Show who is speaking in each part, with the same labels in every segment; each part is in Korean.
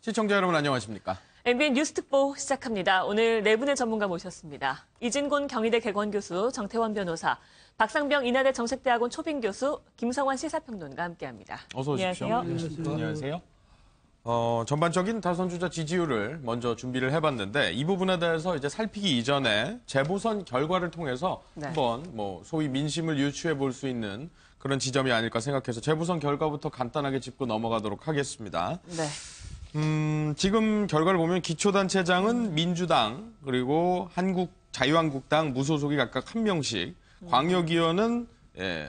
Speaker 1: 시청자 여러분 안녕하십니까?
Speaker 2: MBN 뉴스특보 시작합니다. 오늘 네 분의 전문가 모셨습니다. 이진곤 경희대 개건교수, 정태원 변호사, 박상병 인하대 정책대학원 초빙교수, 김성환 시사평론가 함께합니다.
Speaker 1: 어서 오십시오.
Speaker 2: 안녕하세요.
Speaker 1: 안녕하세요. 전반적인 다선 주자 지지율을 먼저 준비를 해봤는데 이 부분에 대해서 이제 살피기 이전에 재보선 결과를 통해서 한번 소위 민심을 유추해 볼 수 있는 그런 지점이 아닐까 생각해서 재보선 결과부터 간단하게 짚고 넘어가도록 하겠습니다.
Speaker 2: 네.
Speaker 1: 지금 결과를 보면 기초단체장은 민주당 그리고 자유한국당 무소속이 각각 1명씩, 광역위원은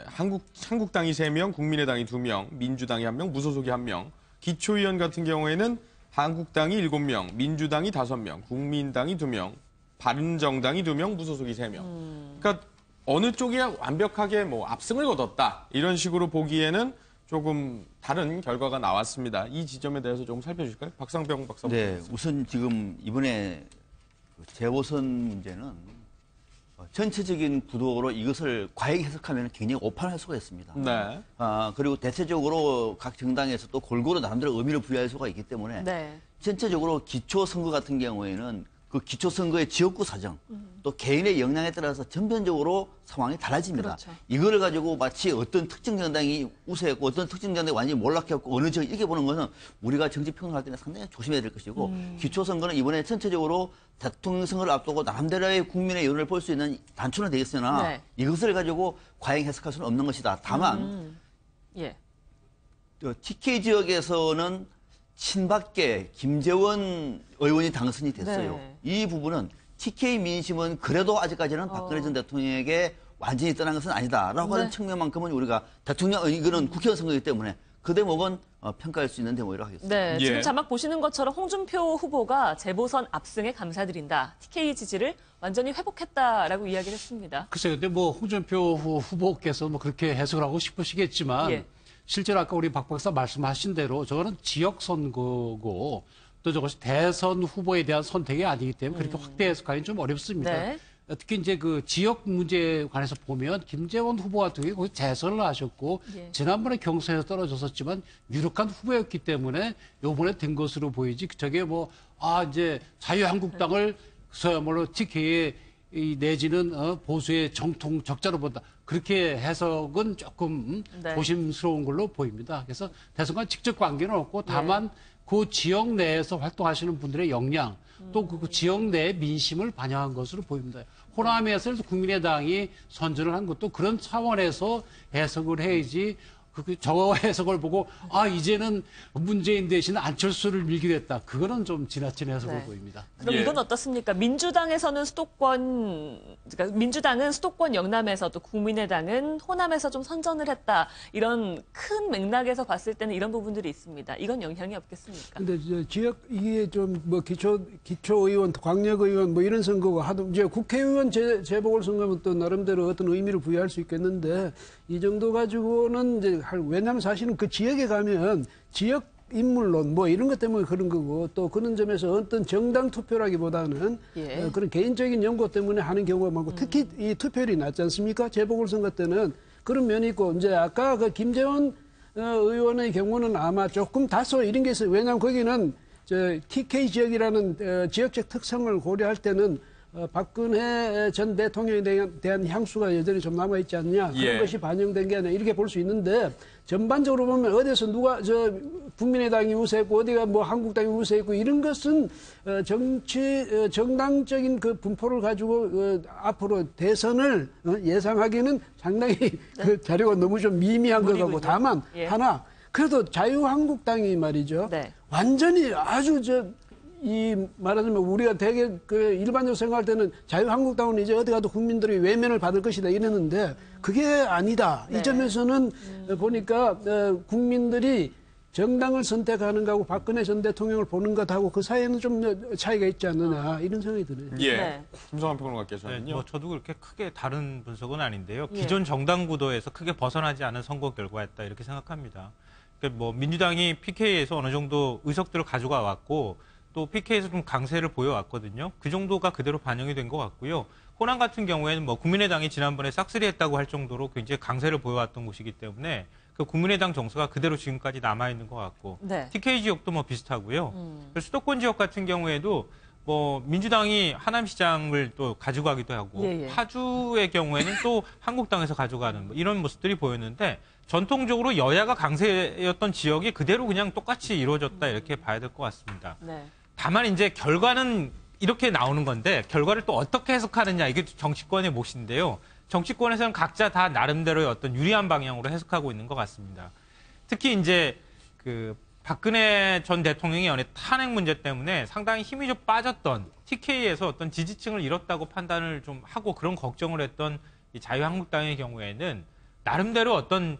Speaker 1: 한국당이 3명, 국민의당이 2명, 민주당이 1명, 무소속이 1명, 기초위원 같은 경우에는 한국당이 7명, 민주당이 5명, 국민당이 2명, 바른정당이 2명, 무소속이 3명. 그러니까 어느 쪽이 완벽하게 압승을 거뒀다 이런 식으로 보기에는 조금 다른 결과가 나왔습니다. 이 지점에 대해서 조금 살펴주실까요? 박상병 박사님.
Speaker 3: 네, 우선 지금 이번에 재보선 문제는 전체적인 구도로 이것을 과잉 해석하면 굉장히 오판할 수가 있습니다.
Speaker 1: 네.
Speaker 3: 그리고 대체적으로 각 정당에서 또 골고루 나름대로 의미를 부여할 수가 있기 때문에 전체적으로 기초선거 같은 경우에는 그 기초선거의 지역구 사정, 또 개인의 역량에 따라서 전반적으로 상황이 달라집니다.
Speaker 2: 그렇죠.
Speaker 3: 이거를 가지고 마치 어떤 특정 정당이 우세했고 어떤 특정 정당이 완전히 몰락했고 어느 지역 이렇게 보는 것은 우리가 정치평론할 때는 상당히 조심해야 될 것이고 기초선거는 이번에 전체적으로 대통령 선거를 앞두고 나름대로의 국민의 여론을 볼 수 있는 단초는 되겠으나 이것을 가지고 과잉 해석할 수는 없는 것이다. 다만 TK 지역에서는 친박계 김재원 의원이 당선이 됐어요. 이 부분은 TK 민심은 그래도 아직까지는 박근혜 전 대통령에게 완전히 떠난 것은 아니다라고 하는 측면만큼은 우리가 이거는 국회의원 선거이기 때문에 그 대목은 평가할 수 있는 대목이라고 하겠습니다.
Speaker 2: 네, 지금 자막 보시는 것처럼 홍준표 후보가 재보선 압승에 감사드린다. TK 지지를 완전히 회복했다라고 이야기를 했습니다.
Speaker 4: 글쎄요, 근데 홍준표 후보께서 그렇게 해석을 하고 싶으시겠지만 실제로 아까 우리 박 박사 말씀하신 대로 저거는 지역 선거고 또 저것이 대선 후보에 대한 선택이 아니기 때문에 그렇게 확대 해석하기는 좀 어렵습니다. 특히 이제 그 지역 문제에 관해서 보면 김재원 후보 같은 경우에 거기 재선을 하셨고 지난번에 경선에서 떨어졌었지만 유력한 후보였기 때문에 요번에 된 것으로 보이지 저게 이제 자유한국당을 소야말로 TK의 내지는 보수의 정통 적자로 본다. 그렇게 해석은 조금 조심스러운 걸로 보입니다. 그래서 대선과 직접 관계는 없고 다만 그 지역 내에서 활동하시는 분들의 역량 또 그 지역 내의 민심을 반영한 것으로 보입니다. 호남에서 국민의당이 선전을 한 것도 그런 차원에서 해석을 해야지 저 해석을 보고 이제는 문재인 대신 안철수를 밀기로 했다. 그거는 좀 지나친 해석으로 보입니다.
Speaker 2: 그럼 이건 어떻습니까? 민주당은 수도권 영남에서 또 국민의당은 호남에서 좀 선전을 했다. 이런 큰 맥락에서 봤을 때는 이런 부분들이 있습니다. 이건 영향이 없겠습니까?
Speaker 5: 근데 지역 이게 좀 기초의원, 광역의원 이런 선거가 하도 이제 국회의원 재보궐선거면 또 나름대로 어떤 의미를 부여할 수 있겠는데 이 정도 가지고는 이제 왜냐하면 사실은 그 지역에 가면 지역 인물론 이런 것 때문에 그런 거고 또 그런 점에서 어떤 정당 투표라기보다는 그런 개인적인 연고 때문에 하는 경우가 많고 특히 이 투표율이 낮지 않습니까? 재보궐선거 때는 그런 면이 있고 이제 아까 그 김재원 의원의 경우는 아마 조금 다소 이런 게 있어요. 왜냐하면 거기는 TK 지역이라는 지역적 특성을 고려할 때는 박근혜 전 대통령에 대한 향수가 여전히 좀 남아있지 않느냐. 그런 것이 반영된 게 아니라 이렇게 볼 수 있는데 전반적으로 보면 어디서 국민의당이 우세했고 어디가 한국당이 우세했고 이런 것은 정당적인 그 분포를 가지고 앞으로 대선을 예상하기는 상당히 그 자료가 너무 좀 미미한 것 같고 다만 하나 그래도 자유한국당이 말이죠. 완전히 아주 말하자면 우리가 되게 일반적으로 생각할 때는 자유한국당은 이제 어디 가도 국민들이 외면을 받을 것이다 이랬는데 그게 아니다. 이 점에서는 보니까 국민들이 정당을 선택하는 거하고 박근혜 전 대통령을 보는 것하고 그 사이에는 좀 차이가 있지 않느냐 이런 생각이 드네요.
Speaker 1: 김성환 평론가께서는요.
Speaker 6: 저도 그렇게 크게 다른 분석은 아닌데요. 기존 정당 구도에서 크게 벗어나지 않은 선거 결과였다 이렇게 생각합니다. 그러니까 민주당이 PK에서 어느 정도 의석들을 가져가 왔고 또 PK에서 좀 강세를 보여왔거든요. 그 정도가 그대로 반영이 된 것 같고요. 호남 같은 경우에는 국민의당이 지난번에 싹쓸이했다고 할 정도로 굉장히 강세를 보여왔던 곳이기 때문에 그 국민의당 정서가 그대로 지금까지 남아있는 것 같고
Speaker 2: 네.
Speaker 6: TK 지역도 뭐 비슷하고요. 수도권 지역 같은 경우에도 뭐 민주당이 하남시장을 또 가져가기도 하고
Speaker 2: 예, 예.
Speaker 6: 파주의 경우에는 또 한국당에서 가져가는 뭐 이런 모습들이 보였는데 전통적으로 여야가 강세였던 지역이 그대로 그냥 똑같이 이루어졌다 이렇게 봐야 될 것 같습니다.
Speaker 2: 네.
Speaker 6: 다만 이제 결과는 이렇게 나오는 건데 결과를 또 어떻게 해석하느냐 이게 정치권의 몫인데요. 정치권에서는 각자 다 나름대로의 어떤 유리한 방향으로 해석하고 있는 것 같습니다. 특히 이제 그 박근혜 전 대통령의 연애 탄핵 문제 때문에 상당히 힘이 좀 빠졌던 TK에서 어떤 지지층을 잃었다고 판단을 좀 하고 그런 걱정을 했던 이 자유한국당의 경우에는 나름대로 어떤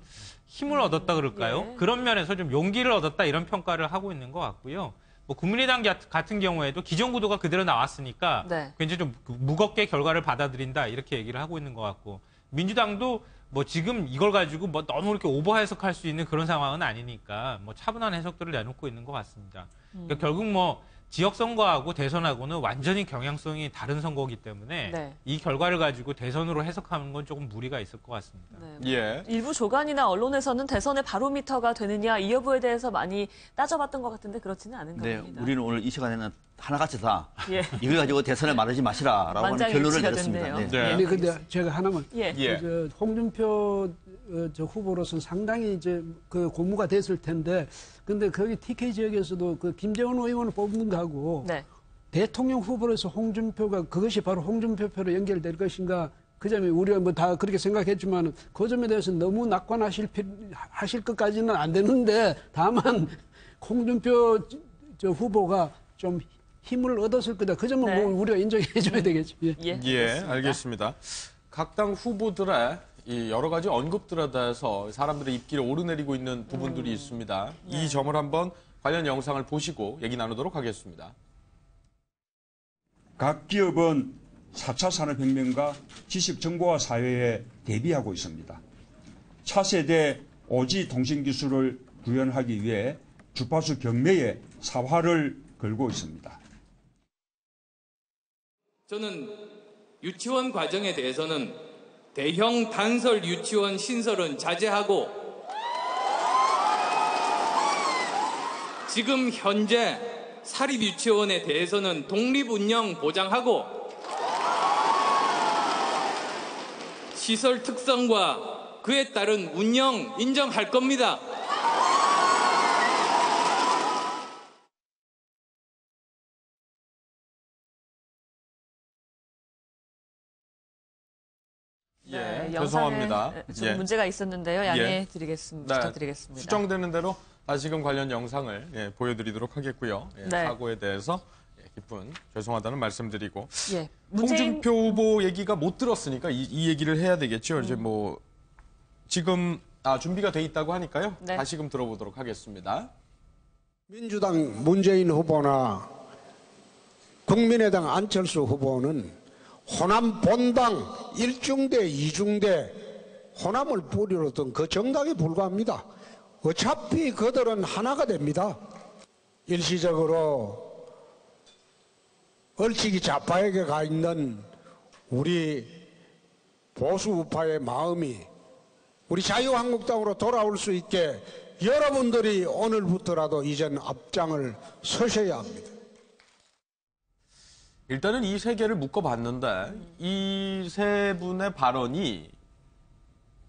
Speaker 6: 힘을 얻었다 그럴까요?
Speaker 2: 예.
Speaker 6: 그런 면에서 좀 용기를 얻었다 이런 평가를 하고 있는 것 같고요. 뭐 국민의당 같은 경우에도 기존 구도가 그대로 나왔으니까
Speaker 2: 네.
Speaker 6: 굉장히 좀 무겁게 결과를 받아들인다 이렇게 얘기를 하고 있는 것 같고 민주당도 뭐 지금 이걸 가지고 뭐 너무 이렇게 오버 해석할 수 있는 그런 상황은 아니니까 뭐 차분한 해석들을 내놓고 있는 것 같습니다. 그러니까 결국 뭐 지역 선거하고 대선하고는 완전히 경향성이 다른 선거이기 때문에
Speaker 2: 네.
Speaker 6: 이 결과를 가지고 대선으로 해석하는 건 조금 무리가 있을 것 같습니다.
Speaker 2: 네.
Speaker 1: 예.
Speaker 2: 일부 조간이나 언론에서는 대선의 바로미터가 되느냐 이 여부에 대해서 많이 따져봤던 것 같은데 그렇지는 않은가
Speaker 3: 네,
Speaker 2: 봅니다.
Speaker 3: 우리는 오늘 이 시간에는 하나같이 다
Speaker 2: 예.
Speaker 3: 이걸 가지고 대선에 말하지 마시라라고 하는 결론을
Speaker 2: 만장일치가
Speaker 3: 내렸습니다.
Speaker 2: 됐네요.
Speaker 3: 네.
Speaker 5: 아니 근데 제가 하나만
Speaker 2: 예.
Speaker 1: 예.
Speaker 5: 저 홍준표 저 후보로서는 상당히 이제 그 고무가 됐을 텐데 근데 거기 TK 지역에서도 그 김재원 의원을 뽑는 거하고
Speaker 2: 네.
Speaker 5: 대통령 후보로서 홍준표가 그것이 바로 홍준표표로 연결될 것인가 그 점에 우리가 뭐 다 그렇게 생각했지만 그 점에 대해서 너무 낙관하실 것까지는 안 되는데 다만 홍준표 저 후보가 좀 힘을 얻었을 거다. 그 점은
Speaker 2: 네.
Speaker 5: 뭐 우리가 인정해 줘야 되겠죠. 예.
Speaker 2: 예.
Speaker 1: 예, 알겠습니다. 각 당 후보들의 이 여러 가지 언급들에 대해서 사람들의 입길에 오르내리고 있는 부분들이 있습니다. 이 점을 한번 관련 영상을 보시고 얘기 나누도록 하겠습니다.
Speaker 7: 각 기업은 4차 산업혁명과 지식정보화 사회에 대비하고 있습니다. 차세대 5G 통신기술을 구현하기 위해 주파수 경매에 사활을 걸고 있습니다.
Speaker 8: 저는 유치원 과정에 대해서는 대형 단설 유치원 신설은 자제하고 지금 현재 사립 유치원에 대해서는 독립 운영 보장하고 시설 특성과 그에 따른 운영 인정할 겁니다.
Speaker 2: 네,
Speaker 1: 죄송합니다.
Speaker 2: 영상에 좀
Speaker 1: 예.
Speaker 2: 문제가 있었는데요. 양해해
Speaker 1: 예.
Speaker 2: 드리겠습니다.
Speaker 1: 네,
Speaker 2: 부탁드리겠습니다.
Speaker 1: 수정되는 대로 다시금 관련 영상을 보여드리도록 하겠고요.
Speaker 2: 네.
Speaker 1: 사고에 대해서 깊은 죄송하다는 말씀드리고
Speaker 2: 예. 문재인
Speaker 1: 홍준표 후보 얘기가 못 들었으니까 이 얘기를 해야 되겠죠. 이제 뭐 지금 준비가 돼 있다고 하니까요.
Speaker 2: 네.
Speaker 1: 다시금 들어보도록 하겠습니다.
Speaker 9: 민주당 문재인 후보나 국민의당 안철수 후보는 호남 본당 1중대, 2중대 호남을 뿌리로던 그 정당에 불과합니다. 어차피 그들은 하나가 됩니다. 일시적으로 얼치기 좌파에게 가 있는 우리 보수 우파의 마음이 우리 자유한국당으로 돌아올 수 있게 여러분들이 오늘부터라도 이젠 앞장을 서셔야 합니다.
Speaker 1: 일단은 이 세 개를 묶어봤는데 이 세 분의 발언이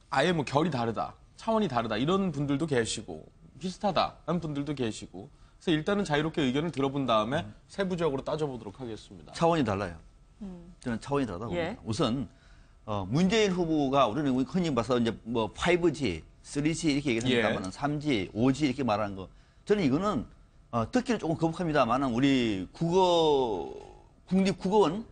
Speaker 1: 아예 뭐 결이 다르다, 차원이 다르다 이런 분들도 계시고 비슷하다라는 분들도 계시고 그래서 일단은 자유롭게 의견을 들어본 다음에 세부적으로 따져보도록 하겠습니다.
Speaker 3: 차원이 달라요. 저는 차원이 다르다고
Speaker 2: 예.
Speaker 3: 봅니다. 우선 문재인 후보가 우리는 흔히 봐서 이제 뭐 5G, 3G 이렇게 얘기를 합니다만 3G, 5G 이렇게 말하는 거 저는 이거는 듣기는 조금 거북합니다만 우리 국립국어원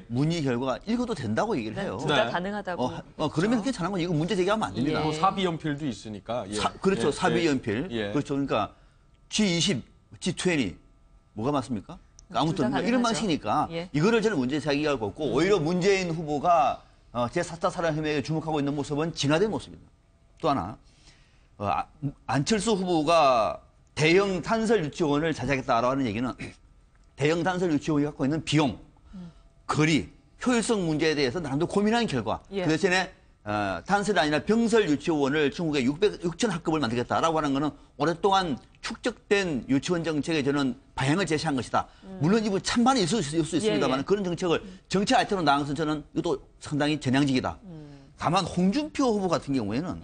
Speaker 3: 문의 결과가 읽어도 된다고 얘기를 해요.
Speaker 2: 둘 다
Speaker 1: 네.
Speaker 2: 가능하다고.
Speaker 3: 그러면 괜찮은 건 이거 문제 제기하면 안 됩니다.
Speaker 1: 또 사비연필도 있으니까.
Speaker 3: 그렇죠. 사비연필.
Speaker 1: 예.
Speaker 3: 그렇죠. 그러니까 G20, G20 뭐가 맞습니까? 아무튼
Speaker 2: 둘다
Speaker 3: 이런
Speaker 2: 가능하죠.
Speaker 3: 방식이니까
Speaker 2: 예.
Speaker 3: 이거를 저는 문제 제기할 거 없고 오히려 문재인 후보가 제4차 산업혁명에 주목하고 있는 모습은 진화된 모습입니다. 또 하나 안철수 후보가 대형 탄설 유치원을 자제하겠다라고 하는 얘기는 대형 탄설 유치원이 갖고 있는 비용, 거리, 효율성 문제에 대해서 나름대로 고민한 결과
Speaker 2: 예.
Speaker 3: 그 대신에 단설이 아니라 병설 유치원을 중국에 6천 학급을 만들겠다라고 하는 것은 오랫동안 축적된 유치원 정책에 저는 방향을 제시한 것이다. 물론 이부 찬반이 있을 수 있습니다만 그런 정책을 정책 아이템으로 나간 것은 저는 이것도 상당히 전향적이다. 다만 홍준표 후보 같은 경우에는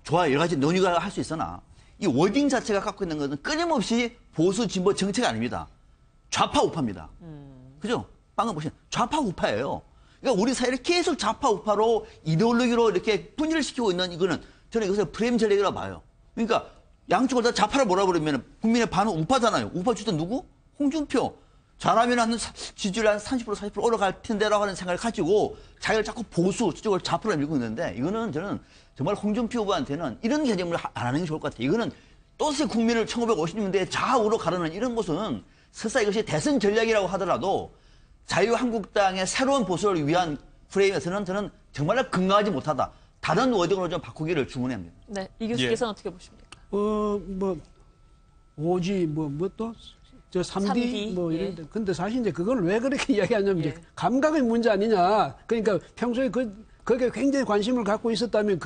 Speaker 3: 좋아 여러 가지 논의가 할 수 있으나 이 워딩 자체가 갖고 있는 것은 끊임없이 보수 진보 정책 아닙니다. 좌파 우파입니다. 그죠? 방금 보신 좌파 우파예요. 그러니까 우리 사회를 계속 좌파 우파로 이데올로기로 이렇게 분열을 시키고 있는 이거는 저는 이것을 프레임 전략이라고 봐요. 그러니까 양쪽을 다 좌파를 몰아버리면 국민의 반은 우파잖아요. 우파 주자 누구? 홍준표. 잘하면 한 지지율 한 30% 40% 올라갈 텐데라고 하는 생각을 가지고 자기를 자꾸 보수 저쪽을 좌파로 밀고 있는데 이거는 저는 정말 홍준표 후보한테는 이런 개념을 안 하는 게 좋을 것 같아요. 이거는 또다시 국민을 1950년대에 좌우로 가르는 이런 것은 설사 이것이 대선 전략이라고 하더라도 자유한국당의 새로운 보수를 위한 프레임에서는 저는 정말 건강하지 못하다. 다른 워딩으로 좀 바꾸기를 주문합니다.
Speaker 2: 네, 이 교수께서는 어떻게 보십니까?
Speaker 5: 오지 또 저 3D 뭐 이런데 근데 사실 이제 그걸 왜 그렇게 이야기하냐면 이제 감각의 문제 아니냐. 그러니까 평소에 거기에 굉장히 관심을 갖고 있었다면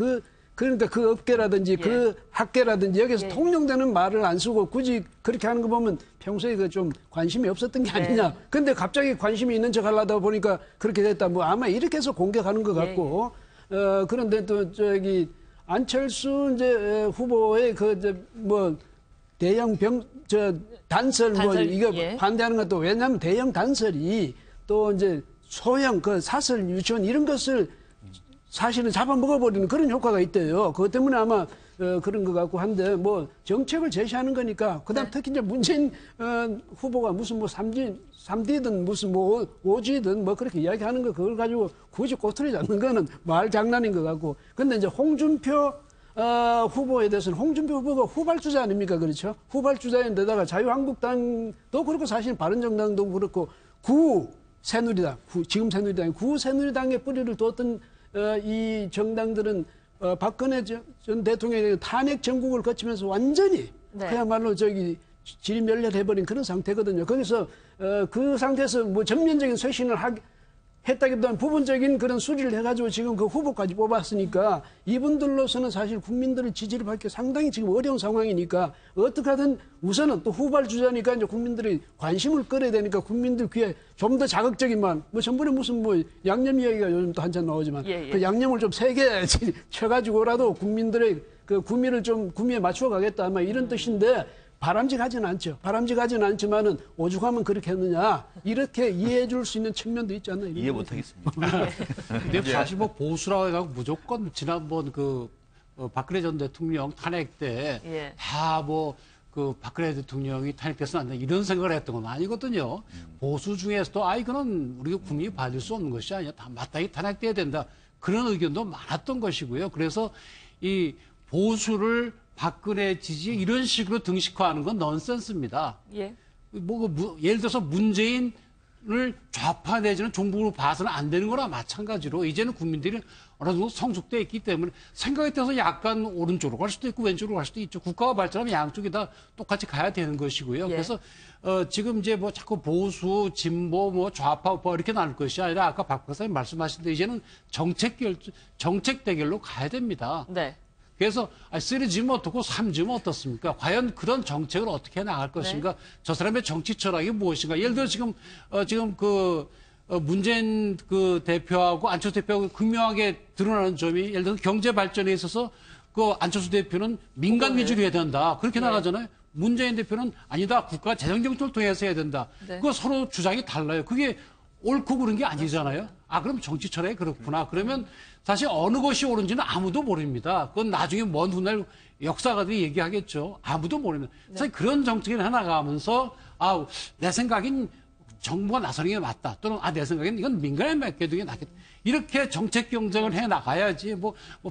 Speaker 5: 그러니까 그 업계라든지 그 학계라든지 여기서 통용되는 말을 안 쓰고 굳이 그렇게 하는 거 보면 평소에 그 좀 관심이 없었던 게 아니냐. 근데 갑자기 관심이 있는 척 하려다 보니까 그렇게 됐다. 뭐 아마 이렇게 해서 공격하는 것 같고. 그런데 또 저기 안철수 이제 후보의 대형 단설 이거 반대하는 것도 왜냐하면 대형 단설이 또 이제 소형 사설 유치원 이런 것을 사실은 잡아먹어버리는 그런 효과가 있대요. 그것 때문에 아마 그런 것 같고 한데 뭐 정책을 제시하는 거니까 그다음 특히 이제 문재인 후보가 무슨 3D든 무슨 5G든 뭐 그렇게 이야기하는 거 그걸 가지고 굳이 꼬투리 잡는 거는 말 장난인 것 같고. 근데 이제 홍준표 후보에 대해서는 홍준표 후보가 후발주자 아닙니까? 그렇죠? 후발주자인데다가 자유한국당도 그렇고 사실 바른정당도 그렇고 새누리당, 지금 새누리당이 새누리당의 뿌리를 뒀던 이 정당들은 박근혜 전 대통령의 탄핵 전국을 거치면서 완전히 그야말로 지리멸렬해버린 그런 상태거든요. 거기서 그 상태에서 뭐 전면적인 쇄신을 했다기보다는 부분적인 그런 수리를 해가지고 지금 그 후보까지 뽑았으니까 이분들로서는 사실 국민들의 지지를 받기 상당히 지금 어려운 상황이니까 어떻게 하든 우선은 또 후발주자니까 이제 국민들이 관심을 끌어야 되니까 국민들 귀에 좀 더 자극적인 말, 뭐 전번에 무슨 양념 이야기가 요즘 또 한참 나오지만 그 양념을 좀 세게 쳐가지고라도 국민들의 그 구미에 맞추어 가겠다 아마 이런 뜻인데 바람직하지는 않죠. 바람직하지는 않지만은 오죽하면 그렇게 했느냐 이렇게 이해해 줄 수 있는 측면도 있지 않나
Speaker 3: 이해 못하겠습니다.
Speaker 4: 근데 사실 뭐 보수라고 해서 무조건 지난번 박근혜 전 대통령 탄핵 때 다 박근혜 대통령이 탄핵돼서는 안 된다 이런 생각을 했던 건 아니거든요. 보수 중에서도 이거는 우리가 국민이 받을 수 없는 것이 아니야. 다 마땅히 탄핵돼야 된다. 그런 의견도 많았던 것이고요. 그래서 이 보수를 박근혜 지지 이런 식으로 등식화하는 건 넌센스입니다. 예를 들어서 문재인을 좌파 내지는 종북으로 봐서는 안 되는 거나 마찬가지로 이제는 국민들이 어느 정도 성숙돼 있기 때문에 생각에 따라서 약간 오른쪽으로 갈 수도 있고 왼쪽으로 갈 수도 있죠. 국가가 발전하면 양쪽이 다 똑같이 가야 되는 것이고요. 그래서 지금 이제 자꾸 보수, 진보, 좌파, 우파 이렇게 나눌 것이 아니라 아까 박 박사님 말씀하신 대로 이제는 정책 대결로 가야 됩니다. 그래서 쓰러지면 어떻고 삼지면 어떻습니까? 과연 그런 정책을 어떻게 나갈 것인가? 저 사람의 정치 철학이 무엇인가? 예를 들어 지금 문재인 대표하고 안철수 대표하고 극명하게 드러나는 점이 예를 들어 경제 발전에 있어서 안철수 대표는 민간 위주로 해야 된다. 그렇게 나가잖아요. 문재인 대표는 아니다. 국가 재정 정책을 통해서 해야 된다. 그거 서로 주장이 달라요. 그게 옳고 그런 게 아니잖아요. 그럼 정치 철학이 그렇구나. 그러면 사실 어느 것이 옳은지는 아무도 모릅니다. 그건 나중에 먼 훗날 역사가들이 얘기하겠죠. 아무도 모릅니다. 사실 그런 정책을 해나가면서 내 생각엔 정부가 나서는 게 맞다. 또는 내 생각엔 이건 민간에 맡겨두는 게 낫겠다. 이렇게 정책 경쟁을 해나가야지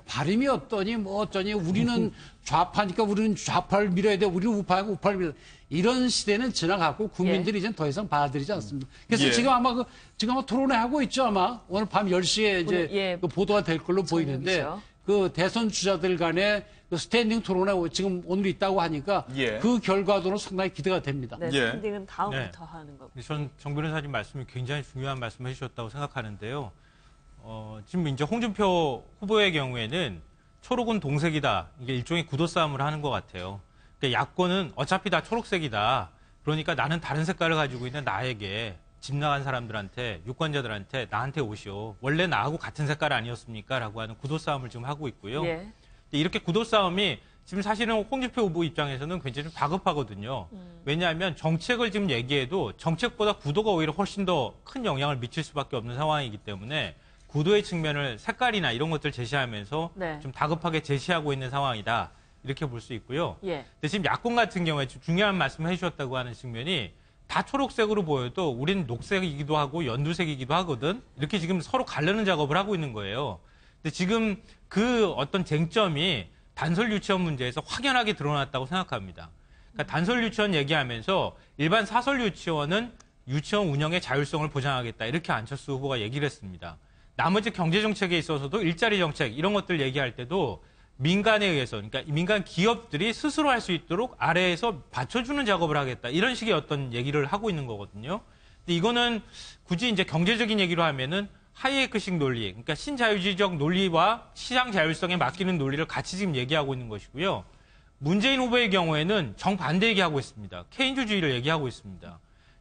Speaker 4: 발음이 어떠니 어쩌니 우리는 좌파니까 우리는 좌파를 밀어야 돼. 우리는 우파니까 우파를 밀어야 돼. 이런 시대는 지나갔고 국민들이 이제는 더 이상 받아들이지 않습니다. 그래서 지금 아마 토론회 하고 있죠. 아마 오늘 밤 10시에 이제 보도가 될 걸로 보이는데 대선 주자들 간의 스탠딩 토론회 지금 오늘 있다고 하니까 그 결과도는 상당히 기대가 됩니다.
Speaker 2: 스탠딩은 다음부터 하는 거고.
Speaker 6: 전 정 변호사님 말씀이 굉장히 중요한 말씀을 해주셨다고 생각하는데요. 지금 이제 홍준표 후보의 경우에는 초록은 동색이다. 이게 일종의 구도 싸움을 하는 것 같아요. 그러니까 야권은 어차피 다 초록색이다. 그러니까 나는 다른 색깔을 가지고 있는 나에게 집 나간 사람들한테, 유권자들한테 나한테 오시오. 원래 나하고 같은 색깔 아니었습니까? 라고 하는 구도 싸움을 지금 하고 있고요.
Speaker 2: 예.
Speaker 6: 이렇게 구도 싸움이 지금 사실은 홍준표 후보 입장에서는 굉장히 좀 다급하거든요. 왜냐하면 정책을 지금 얘기해도 정책보다 구도가 오히려 훨씬 더 큰 영향을 미칠 수밖에 없는 상황이기 때문에 구도의 측면을 색깔이나 이런 것들을 제시하면서
Speaker 2: 네.
Speaker 6: 좀 다급하게 제시하고 있는 상황이다. 이렇게 볼 수 있고요.
Speaker 2: 예.
Speaker 6: 근데 지금 야권 같은 경우에 중요한 말씀을 해주셨다고 하는 측면이 다 초록색으로 보여도 우리는 녹색이기도 하고 연두색이기도 하거든. 이렇게 지금 서로 가르는 작업을 하고 있는 거예요. 근데 지금 그 어떤 쟁점이 단설 유치원 문제에서 확연하게 드러났다고 생각합니다. 그러니까 단설 유치원 얘기하면서 일반 사설 유치원은 유치원 운영의 자율성을 보장하겠다. 이렇게 안철수 후보가 얘기를 했습니다. 나머지 경제 정책에 있어서도 일자리 정책 이런 것들 얘기할 때도 민간에 의해서, 그러니까 민간 기업들이 스스로 할 수 있도록 아래에서 받쳐주는 작업을 하겠다. 이런 식의 어떤 얘기를 하고 있는 거거든요. 근데 이거는 굳이 이제 경제적인 얘기로 하면은 하이에크식 논리, 그러니까 신자유주의적 논리와 시장 자율성에 맡기는 논리를 같이 지금 얘기하고 있는 것이고요. 문재인 후보의 경우에는 정반대 얘기하고 있습니다. 케인주의를 얘기하고 있습니다.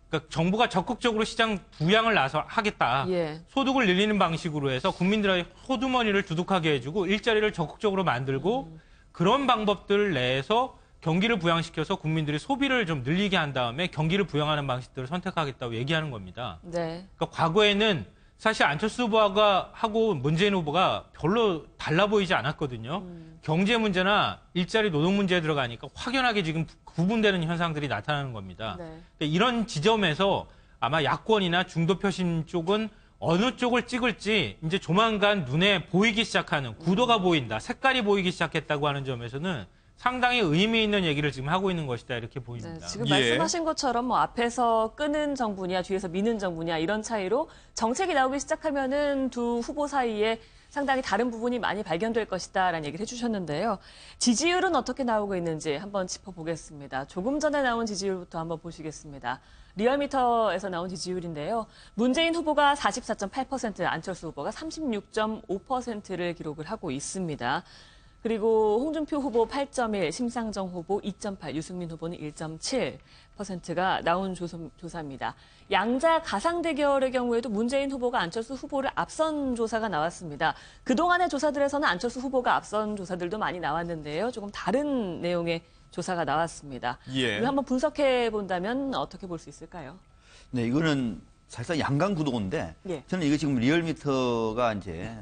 Speaker 6: 그러니까 정부가 적극적으로 시장 부양을 나서 하겠다.
Speaker 2: 예.
Speaker 6: 소득을 늘리는 방식으로 해서 국민들의 호두머니를 두둑하게 해주고 일자리를 적극적으로 만들고 그런 방법들 내에서 경기를 부양시켜서 국민들이 소비를 좀 늘리게 한 다음에 경기를 부양하는 방식들을 선택하겠다고 얘기하는 겁니다.
Speaker 2: 네.
Speaker 6: 그러니까 과거에는 사실 안철수 후보가 하고 문재인 후보가 별로 달라 보이지 않았거든요. 경제 문제나 일자리 노동 문제에 들어가니까 확연하게 지금 구분되는 현상들이 나타나는 겁니다.
Speaker 2: 네.
Speaker 6: 그러니까 이런 지점에서 아마 야권이나 중도 표심 쪽은 어느 쪽을 찍을지 이제 조만간 눈에 보이기 시작하는 구도가 보인다, 색깔이 보이기 시작했다고 하는 점에서는 상당히 의미 있는 얘기를 지금 하고 있는 것이다 이렇게 보입니다.
Speaker 2: 네, 지금
Speaker 1: 예.
Speaker 2: 말씀하신 것처럼 뭐 앞에서 끄는 정부냐 뒤에서 미는 정부냐 이런 차이로 정책이 나오기 시작하면은 두 후보 사이에 상당히 다른 부분이 많이 발견될 것이다라는 얘기를 해주셨는데요. 지지율은 어떻게 나오고 있는지 한번 짚어보겠습니다. 조금 전에 나온 지지율부터 한번 보시겠습니다. 리얼미터에서 나온 지지율인데요. 문재인 후보가 44.8%, 안철수 후보가 36.5%를 기록을 하고 있습니다. 그리고 홍준표 후보 8.1, 심상정 후보 2.8, 유승민 후보는 1.7%가 나온 조사입니다. 양자 가상 대결의 경우에도 문재인 후보가 안철수 후보를 앞선 조사가 나왔습니다. 그동안의 조사들에서는 안철수 후보가 앞선 조사들도 많이 나왔는데요. 조금 다른 내용의 조사가 나왔습니다.
Speaker 1: 예.
Speaker 2: 이거 한번 분석해 본다면 어떻게 볼 수 있을까요?
Speaker 3: 네, 이거는 사실상 양강 구도인데
Speaker 2: 예.
Speaker 3: 저는 이거 지금 리얼미터가 이제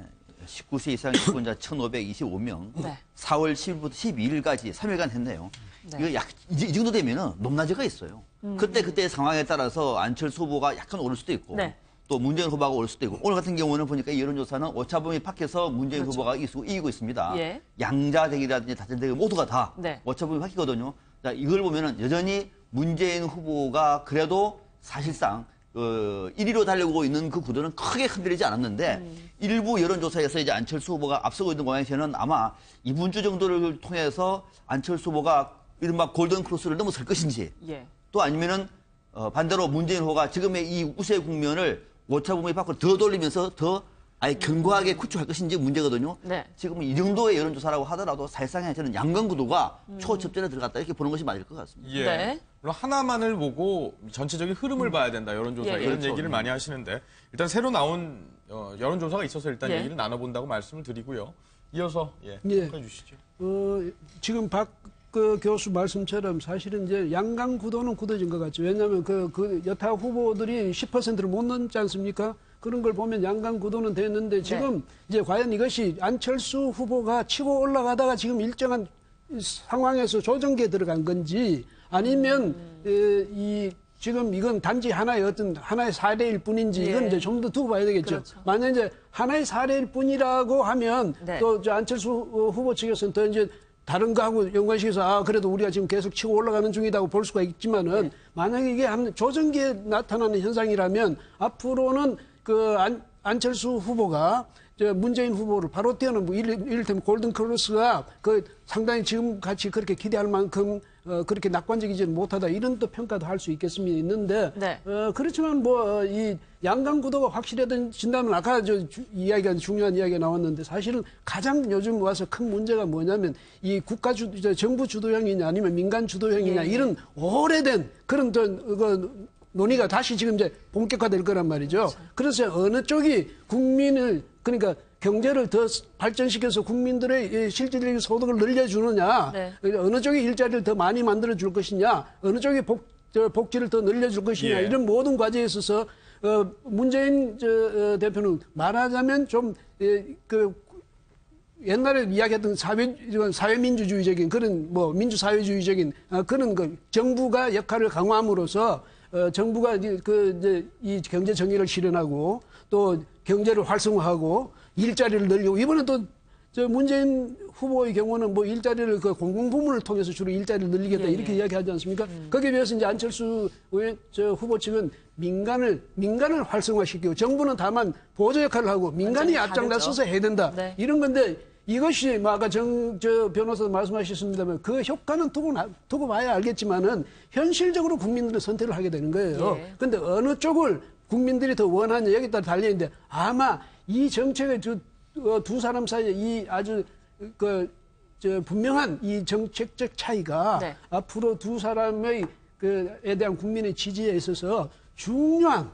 Speaker 3: 19세 이상 유권자 1,525명,
Speaker 2: 네.
Speaker 3: 4월 10일부터 12일까지 3일간 했네요.
Speaker 2: 네.
Speaker 3: 이거 이 정도 되면은 높낮이가 있어요. 그때 상황에 따라서 안철수 후보가 약간 오를 수도 있고,
Speaker 2: 네.
Speaker 3: 또 문재인 후보가 오를 수도 있고, 오늘 같은 경우는 보니까 이 여론조사는 오차범위 밖에서 문재인
Speaker 2: 그렇죠.
Speaker 3: 후보가 이기고 있습니다.
Speaker 2: 예.
Speaker 3: 양자대결이라든지 다전대결 모두가 다
Speaker 2: 네.
Speaker 3: 오차범위 밖이거든요. 자, 이걸 보면은 여전히 문재인 후보가 그래도 사실상 1위로 달리고 있는 그 구도는 크게 흔들리지 않았는데 일부 여론조사에서 이제 안철수 후보가 앞서고 있는 공항에서는 아마 이번 주 정도를 통해서 안철수 후보가 이른바 골든 크로스를 넘어설 것인지
Speaker 2: 예.
Speaker 3: 또 아니면은 반대로 문재인 후보가 지금의 이 우세 국면을 오차범위 밖으로 더 돌리면서 더 아예 견고하게 구축할 것인지 문제거든요.
Speaker 2: 네.
Speaker 3: 지금 이 정도의 여론조사라고 하더라도 사실상에 저는 양강 구도가 초접전에 들어갔다 이렇게 보는 것이 맞을 것 같습니다.
Speaker 1: 예.
Speaker 2: 네.
Speaker 1: 물론 하나만을 보고 전체적인 흐름을 봐야 된다. 여론조사
Speaker 2: 예, 예.
Speaker 1: 이런
Speaker 3: 그렇죠.
Speaker 1: 얘기를 많이 하시는데 일단 새로 나온 여론조사가 있어서 일단
Speaker 2: 예.
Speaker 1: 얘기를 나눠본다고 말씀을 드리고요. 이어서
Speaker 5: 예.
Speaker 1: 평가해 주시죠.
Speaker 5: 지금 교수 말씀처럼 사실은 이제 양강 구도는 굳어진 것 같죠. 왜냐하면 그 여타 후보들이 10%를 못 넘지 않습니까? 그런 걸 보면 양강 구도는 됐는데 지금 이제 과연 이것이 안철수 후보가 치고 올라가다가 지금 일정한 상황에서 조정기에 들어간 건지 아니면 지금 이건 단지 하나의 사례일 뿐인지 이건 이제 좀 더 두고 봐야 되겠죠.
Speaker 2: 그렇죠.
Speaker 5: 만약 이제 하나의 사례일 뿐이라고 하면
Speaker 2: 네.
Speaker 5: 또 안철수 후보 측에서는 더 이제 다른 거하고 연관시켜서 그래도 우리가 지금 계속 치고 올라가는 중이라고 볼 수가 있지만은 만약에 이게 한 조정기에 나타나는 현상이라면 앞으로는 안철수 후보가 문재인 후보를 바로 뛰어넘고 이를테면 골든 크로스가 상당히 지금 같이 그렇게 기대할 만큼 그렇게 낙관적이지는 못하다 이런 또 평가도 할 수 있는데
Speaker 2: 네.
Speaker 5: 그렇지만 뭐 이 양강 구도가 확실해진다면 아까 이야기가 중요한 이야기가 나왔는데 사실은 가장 요즘 와서 큰 문제가 뭐냐면 이 정부 주도형이냐 아니면 민간 주도형이냐 이런 오래된 그런 논의가 다시 지금 이제 본격화될 거란 말이죠. 그래서 어느 쪽이 국민을 그러니까 경제를 더 발전시켜서 국민들의 실질적인 소득을 늘려주느냐,
Speaker 2: 네.
Speaker 5: 어느 쪽이 일자리를 더 많이 만들어줄 것이냐, 어느 쪽이 복지를 더 늘려줄 것이냐,
Speaker 1: 예.
Speaker 5: 이런 모든 과제에 있어서 문재인 대표는 말하자면 좀 옛날에 이야기했던 사회민주주의적인 그런 뭐 민주사회주의적인 그런 정부가 역할을 강화함으로써 정부가 이 경제 정의를 실현하고 또 경제를 활성화하고 일자리를 늘리고 이번에 또 문재인 후보의 경우는 뭐 일자리를 공공부문을 통해서 주로 일자리를 늘리겠다 이렇게 이야기하지 않습니까? 거기에 비해서 이제 안철수 후보 측은 민간을 활성화시키고 정부는 다만 보조 역할을 하고 민간이 앞장 나서서 해야 된다.
Speaker 2: 네.
Speaker 5: 이런 건데 이것이 뭐 아까 변호사 말씀하셨습니다만 그 효과는 두고 봐야 알겠지만은 현실적으로 국민들은 선택을 하게 되는 거예요.
Speaker 2: 예.
Speaker 5: 근데 어느 쪽을 국민들이 더 원하냐 여기에 따라 달려있는데 아마 이 정책의 두 사람 사이에 이 아주 분명한 이 정책적 차이가
Speaker 2: 네.
Speaker 5: 앞으로 두 사람의 에 대한 국민의 지지에 있어서 중요한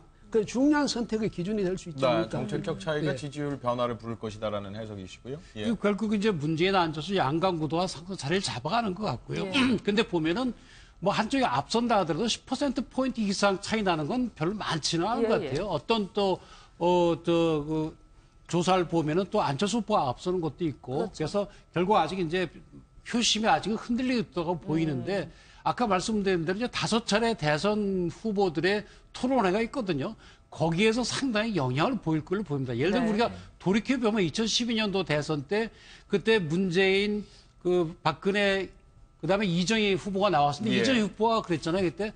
Speaker 5: 선택의 기준이 될 수 있지
Speaker 1: 네,
Speaker 5: 않을까.
Speaker 1: 정책적 차이가
Speaker 5: 예.
Speaker 1: 지지율 변화를 부를 것이다라는 해석이시고요. 예.
Speaker 4: 결국 이제 문재인 안철수 양강 구도와 상당 자리를 잡아가는 것 같고요. 근데 보면은 뭐 한쪽이 앞선다 하더라도 10%포인트 이상 차이 나는 건 별로 많지는 않은 것 같아요. 어떤 조사를 보면은 또 안철수 후보가 앞서는 것도 있고
Speaker 2: 그렇죠.
Speaker 4: 그래서 결국 아직 이제 표심이 아직은 흔들리다고 보이는데 아까 말씀드린 대로 이제 5차례 대선 후보들의 토론회가 있거든요. 거기에서 상당히 영향을 보일 걸로 보입니다. 예를 들면
Speaker 2: 네.
Speaker 4: 우리가 돌이켜보면 2012년도 대선 때 그때 문재인, 박근혜, 그다음에 이정희 후보가 나왔는데
Speaker 1: 예.
Speaker 4: 이정희 후보가 그랬잖아요. 그때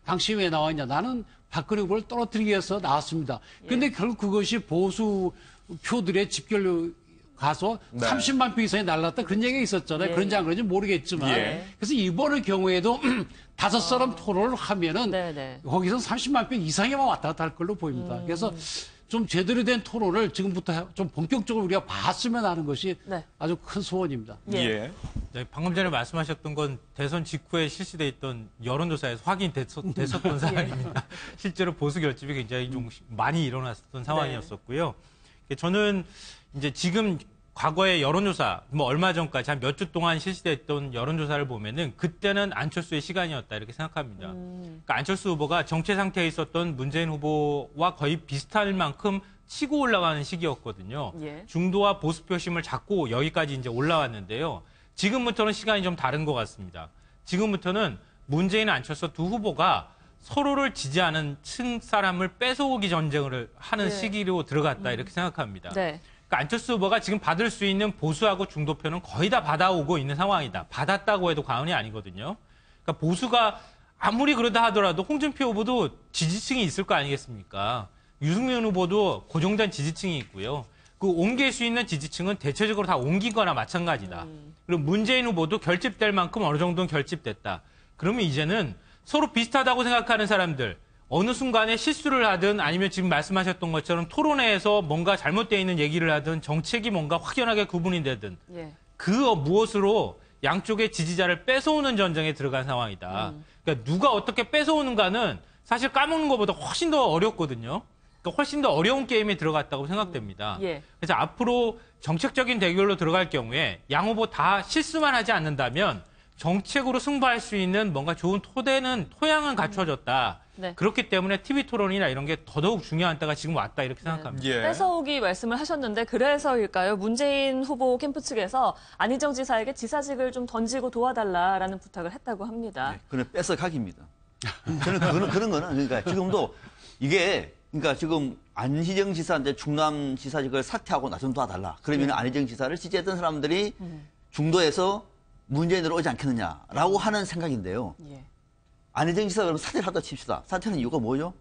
Speaker 4: 당신이 왜 나왔냐. 나는 박근혜 후보를 떨어뜨리기 위해서 나왔습니다. 근데 결국 그것이 보수 표들의 집결로 가서
Speaker 1: 네.
Speaker 4: 30만 표 이상이 날랐다 그런 얘기가 있었잖아요.
Speaker 2: 예.
Speaker 4: 그런지 안 그런지 모르겠지만
Speaker 1: 예.
Speaker 4: 그래서 이번의 경우에도 5사람 토론을 하면은
Speaker 2: 네네.
Speaker 4: 거기서 30만 표 이상이만 왔다 갔다 할 걸로 보입니다. 그래서 좀 제대로 된 토론을 지금부터 좀 본격적으로 우리가 봤으면 하는 것이
Speaker 2: 네.
Speaker 4: 아주 큰 소원입니다.
Speaker 1: 예.
Speaker 6: 네, 방금 전에 말씀하셨던 건 대선 직후에 실시돼 있던 여론조사에서 확인됐었던 사항입니다. 실제로 보수 결집이 굉장히 좀 많이 일어났었던 상황이었었고요. 저는 이제 지금 과거의 여론조사, 뭐 얼마 전까지 한 몇 주 동안 실시됐던 여론조사를 보면은 그때는 안철수의 시간이었다 이렇게 생각합니다. 그러니까 안철수 후보가 정체 상태에 있었던 문재인 후보와 거의 비슷할 만큼 치고 올라가는 시기였거든요.
Speaker 2: 예.
Speaker 6: 중도와 보수 표심을 잡고 여기까지 이제 올라왔는데요. 지금부터는 시간이 좀 다른 것 같습니다. 지금부터는 문재인, 안철수 두 후보가 서로를 지지하는 층 사람을 뺏어오기 전쟁을 하는
Speaker 2: 네.
Speaker 6: 시기로 들어갔다 이렇게 생각합니다.
Speaker 2: 네.
Speaker 6: 그러니까 안철수 후보가 지금 받을 수 있는 보수하고 중도표는 거의 다 받아오고 있는 상황이다. 받았다고 해도 과언이 아니거든요. 그러니까 보수가 아무리 그러다 하더라도 홍준표 후보도 지지층이 있을 거 아니겠습니까? 유승민 후보도 고정된 지지층이 있고요. 그 옮길 수 있는 지지층은 대체적으로 다 옮기거나 마찬가지다. 그리고 문재인 후보도 결집될 만큼 어느 정도는 결집됐다. 그러면 이제는 서로 비슷하다고 생각하는 사람들, 어느 순간에 실수를 하든 아니면 지금 말씀하셨던 것처럼 토론회에서 뭔가 잘못되어 있는 얘기를 하든 정책이 뭔가 확연하게 구분이 되든
Speaker 2: 예.
Speaker 6: 그 무엇으로 양쪽의 지지자를 뺏어오는 전쟁에 들어간 상황이다. 그러니까 누가 어떻게 뺏어오는가는 사실 까먹는 것보다 훨씬 더 어렵거든요. 그러니까 훨씬 더 어려운 게임에 들어갔다고 생각됩니다.
Speaker 2: 예.
Speaker 6: 그래서 앞으로 정책적인 대결로 들어갈 경우에 양 후보 다 실수만 하지 않는다면 정책으로 승부할 수 있는 뭔가 좋은 토양은 갖춰졌다.
Speaker 2: 네.
Speaker 6: 그렇기 때문에 TV 토론이나 이런 게 더더욱 중요한 때가 지금 왔다 이렇게 생각합니다.
Speaker 1: 예.
Speaker 2: 뺏어오기 말씀을 하셨는데 그래서일까요? 문재인 후보 캠프 측에서 안희정 지사에게 지사직을 좀 던지고 도와달라라는 부탁을 했다고 합니다.
Speaker 3: 그건 뺏어가기입니다. 저는 그런 거는 그러니까 지금도 이게 그러니까 지금 안희정 지사한테 충남 지사직을 사퇴하고 나 좀 도와달라. 그러면 안희정 지사를 지지했던 사람들이 중도에서 문재인으로 오지 않겠느냐라고 하는 생각인데요.
Speaker 2: 예.
Speaker 3: 안희정 지사가 그럼 사퇴를 하다 칩시다. 사퇴하는 이유가 뭐죠?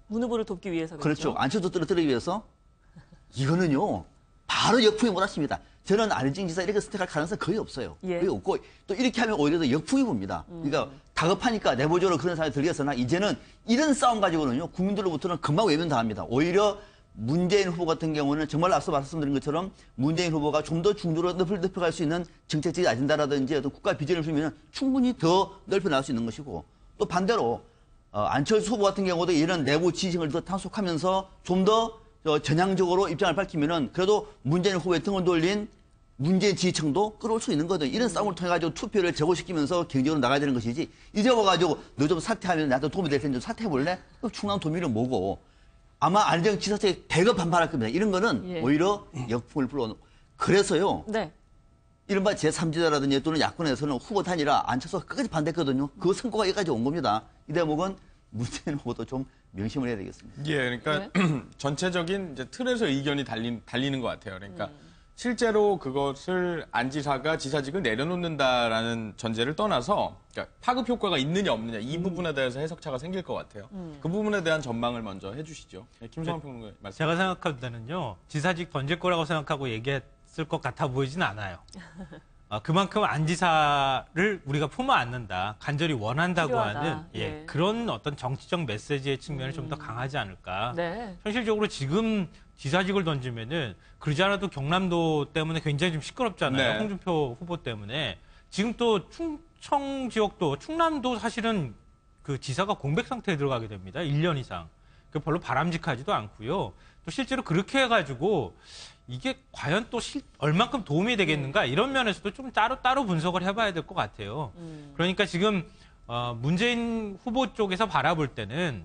Speaker 2: 문 후보를 돕기 위해서
Speaker 3: 그렇죠. 안철수 떨어뜨리기 위해서 이거는요. 바로 역풍이 몰아칩니다. 저는 안희정 지사 이렇게 선택할 가능성이 거의 없어요.
Speaker 2: 예.
Speaker 3: 거의 없고 또 이렇게 하면 오히려 더 역풍이 봅니다. 그러니까 다급하니까 내부적으로 그런 사람이 들겠으나 이제는 이런 싸움 가지고는요 국민들로부터는 금방 외면당합니다. 오히려 문재인 후보 같은 경우는 정말 앞서 말씀드린 것처럼 문재인 후보가 좀 더 중도로 넓혀갈 수 있는 정책적 아젠다라든지 어떤 국가 비전을 주면 충분히 더 넓혀 나갈 수 있는 것이고 또 반대로 안철수 후보 같은 경우도 이런 내부 지지층을 더 탄속하면서 좀 더 전향적으로 입장을 밝히면은 그래도 문재인 후보의 등을 돌린 문재인 지지층도 끌어올 수 있는 거든. 이런 싸움을 통해 가지고 투표를 제고시키면서 경쟁으로 나가야 되는 것이지. 이제 와가지고 너 좀 사퇴하면 나한테 도움이 될 텐데 좀 사퇴해볼래? 충남 도민은 뭐고. 아마 안희정 지사 측에 대거 반발할 겁니다. 이런 거는 오히려 역풍을 불러오는. 그래서요.
Speaker 2: 네.
Speaker 3: 이른바 제3지자라든지 또는 야권에서는 후보 단일화 안철수가 끝까지 반대했거든요. 그 성과가 여기까지 온 겁니다. 이 대목은 문재인 후보도 좀 명심을 해야 되겠습니다.
Speaker 1: 예, 그러니까 전체적인 이제 틀에서 의견이 달리는 것 같아요. 그러니까 실제로 그것을 안 지사가 지사직을 내려놓는다라는 전제를 떠나서 그러니까 파급 효과가 있느냐 없느냐 이 부분에 대해서 해석차가 생길 것 같아요. 그 부분에 대한 전망을 먼저 해주시죠. 네, 김성환 평론가 말씀.
Speaker 6: 제가 생각할 때는요, 지사직 던질 거라고 생각하고 얘기했을 것 같아 보이진 않아요. 그만큼 안 지사를 우리가 품어 안는다, 간절히 원한다고
Speaker 2: 필요하다.
Speaker 6: 하는
Speaker 2: 네.
Speaker 6: 그런 어떤 정치적 메시지의 측면이 좀 더 강하지 않을까.
Speaker 2: 네.
Speaker 6: 현실적으로 지금 지사직을 던지면은 그러지 않아도 경남도 때문에 굉장히 좀 시끄럽잖아요.
Speaker 1: 네.
Speaker 6: 홍준표 후보 때문에. 지금 또 충청 지역도 충남도 사실은 그 지사가 공백 상태에 들어가게 됩니다. 1년 이상. 그 별로 바람직하지도 않고요. 또 실제로 그렇게 해가지고 이게 과연 또 얼만큼 도움이 되겠는가 이런 면에서도 좀 따로 분석을 해봐야 될 것 같아요. 그러니까 지금 문재인 후보 쪽에서 바라볼 때는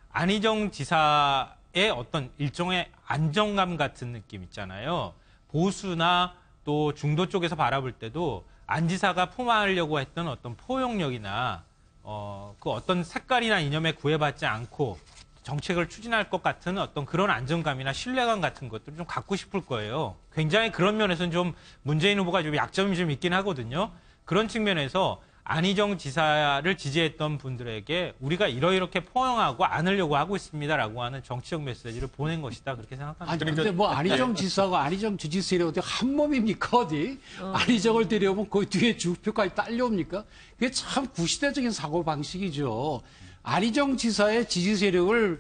Speaker 6: 안희정 지사의 어떤 일종의 안정감 같은 느낌 있잖아요. 보수나 또 중도 쪽에서 바라볼 때도 안 지사가 품어하려고 했던 어떤 포용력이나 그 어떤 색깔이나 이념에 구애받지 않고 정책을 추진할 것 같은 어떤 그런 안정감이나 신뢰감 같은 것들을 좀 갖고 싶을 거예요. 굉장히 그런 면에서는 좀 문재인 후보가 좀 약점이 좀 있긴 하거든요. 그런 측면에서 안희정 지사를 지지했던 분들에게 우리가 이렇게 포용하고 안으려고 하고 있습니다라고 하는 정치적 메시지를 보낸 것이다 그렇게 생각합니다.
Speaker 4: 아니 근데 뭐 안희정 지사가 안희정 지지 세력 어디 한 몸입니까 어디? 안희정을 데려오면 그 뒤에 주표까지 딸려옵니까? 그게 참 구시대적인 사고 방식이죠. 안희정 지사의 지지 세력을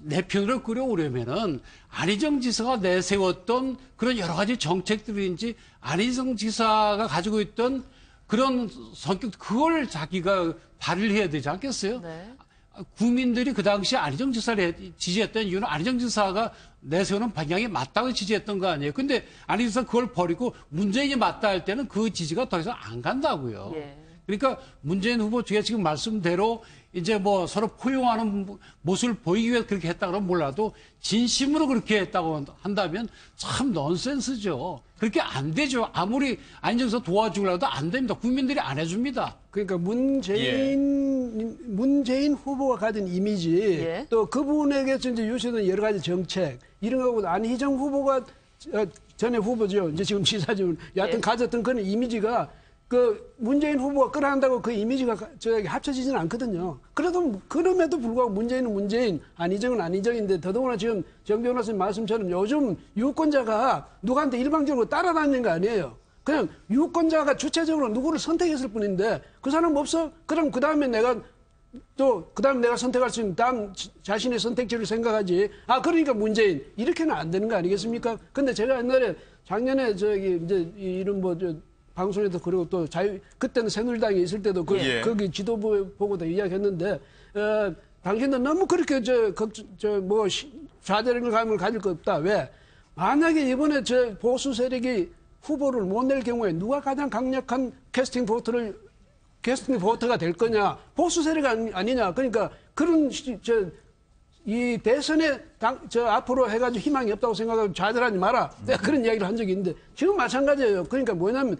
Speaker 4: 내 편으로 끌어오려면은 안희정 지사가 내세웠던 그런 여러 가지 정책들인지 안희정 지사가 가지고 있던 그런 성격, 그걸 자기가 발휘해야 되지 않겠어요?
Speaker 2: 네.
Speaker 4: 국민들이 그 당시에 안희정 지사를 지지했던 이유는 안희정 지사가 내세우는 방향이 맞다고 지지했던 거 아니에요? 근데 안희정 지사가 그걸 버리고 문재인이 맞다 할 때는 그 지지가 더 이상 안 간다고요.
Speaker 2: 예.
Speaker 4: 그러니까 문재인 후보 측에 지금 말씀대로 이제 뭐 서로 포용하는 모습을 보이기 위해서 그렇게 했다 그러면 몰라도 진심으로 그렇게 했다고 한다면 참 넌센스죠. 그렇게 안 되죠. 아무리 안희정에서 도와주려도 안 됩니다. 국민들이 안 해줍니다.
Speaker 5: 그러니까 문재인 후보가 가진 이미지 또 그분에게서 이제 유시된 여러 가지 정책 이런 거보다 안희정 후보가 전에 후보죠. 이제 지금 지사죠. 여하튼 가졌던 그런 이미지가 그 문재인 후보가 끌어한다고 그 이미지가 저기 합쳐지지는 않거든요. 그럼에도 불구하고 문재인은 문재인, 안희정은 안희정인데 더더구나 지금 정 변호사님 말씀처럼 요즘 유권자가 누구한테 일방적으로 따라다니는 거 아니에요. 그냥 유권자가 주체적으로 누구를 선택했을 뿐인데 그 사람 없어? 그럼 그 다음에 내가 선택할 수 있는 다음 자신의 선택지를 생각하지. 그러니까 문재인 이렇게는 안 되는 거 아니겠습니까? 근데 제가 옛날에 작년에 이제 이런 방송에도 그리고 또 그때는 새누리당에 있을 때도 거기 지도부 보고도 이야기했는데 당신은 너무 그렇게 좌절감을 가질 거 없다. 왜? 만약에 이번에 보수 세력이 후보를 못 낼 경우에 누가 가장 강력한 캐스팅 보트가 될 거냐? 보수 세력 아니냐? 그러니까 그런 이 대선에 앞으로 해가지고 희망이 없다고 생각하고 좌절하지 마라. 내가 그런 이야기를 한 적이 있는데 지금 마찬가지예요. 그러니까 뭐냐면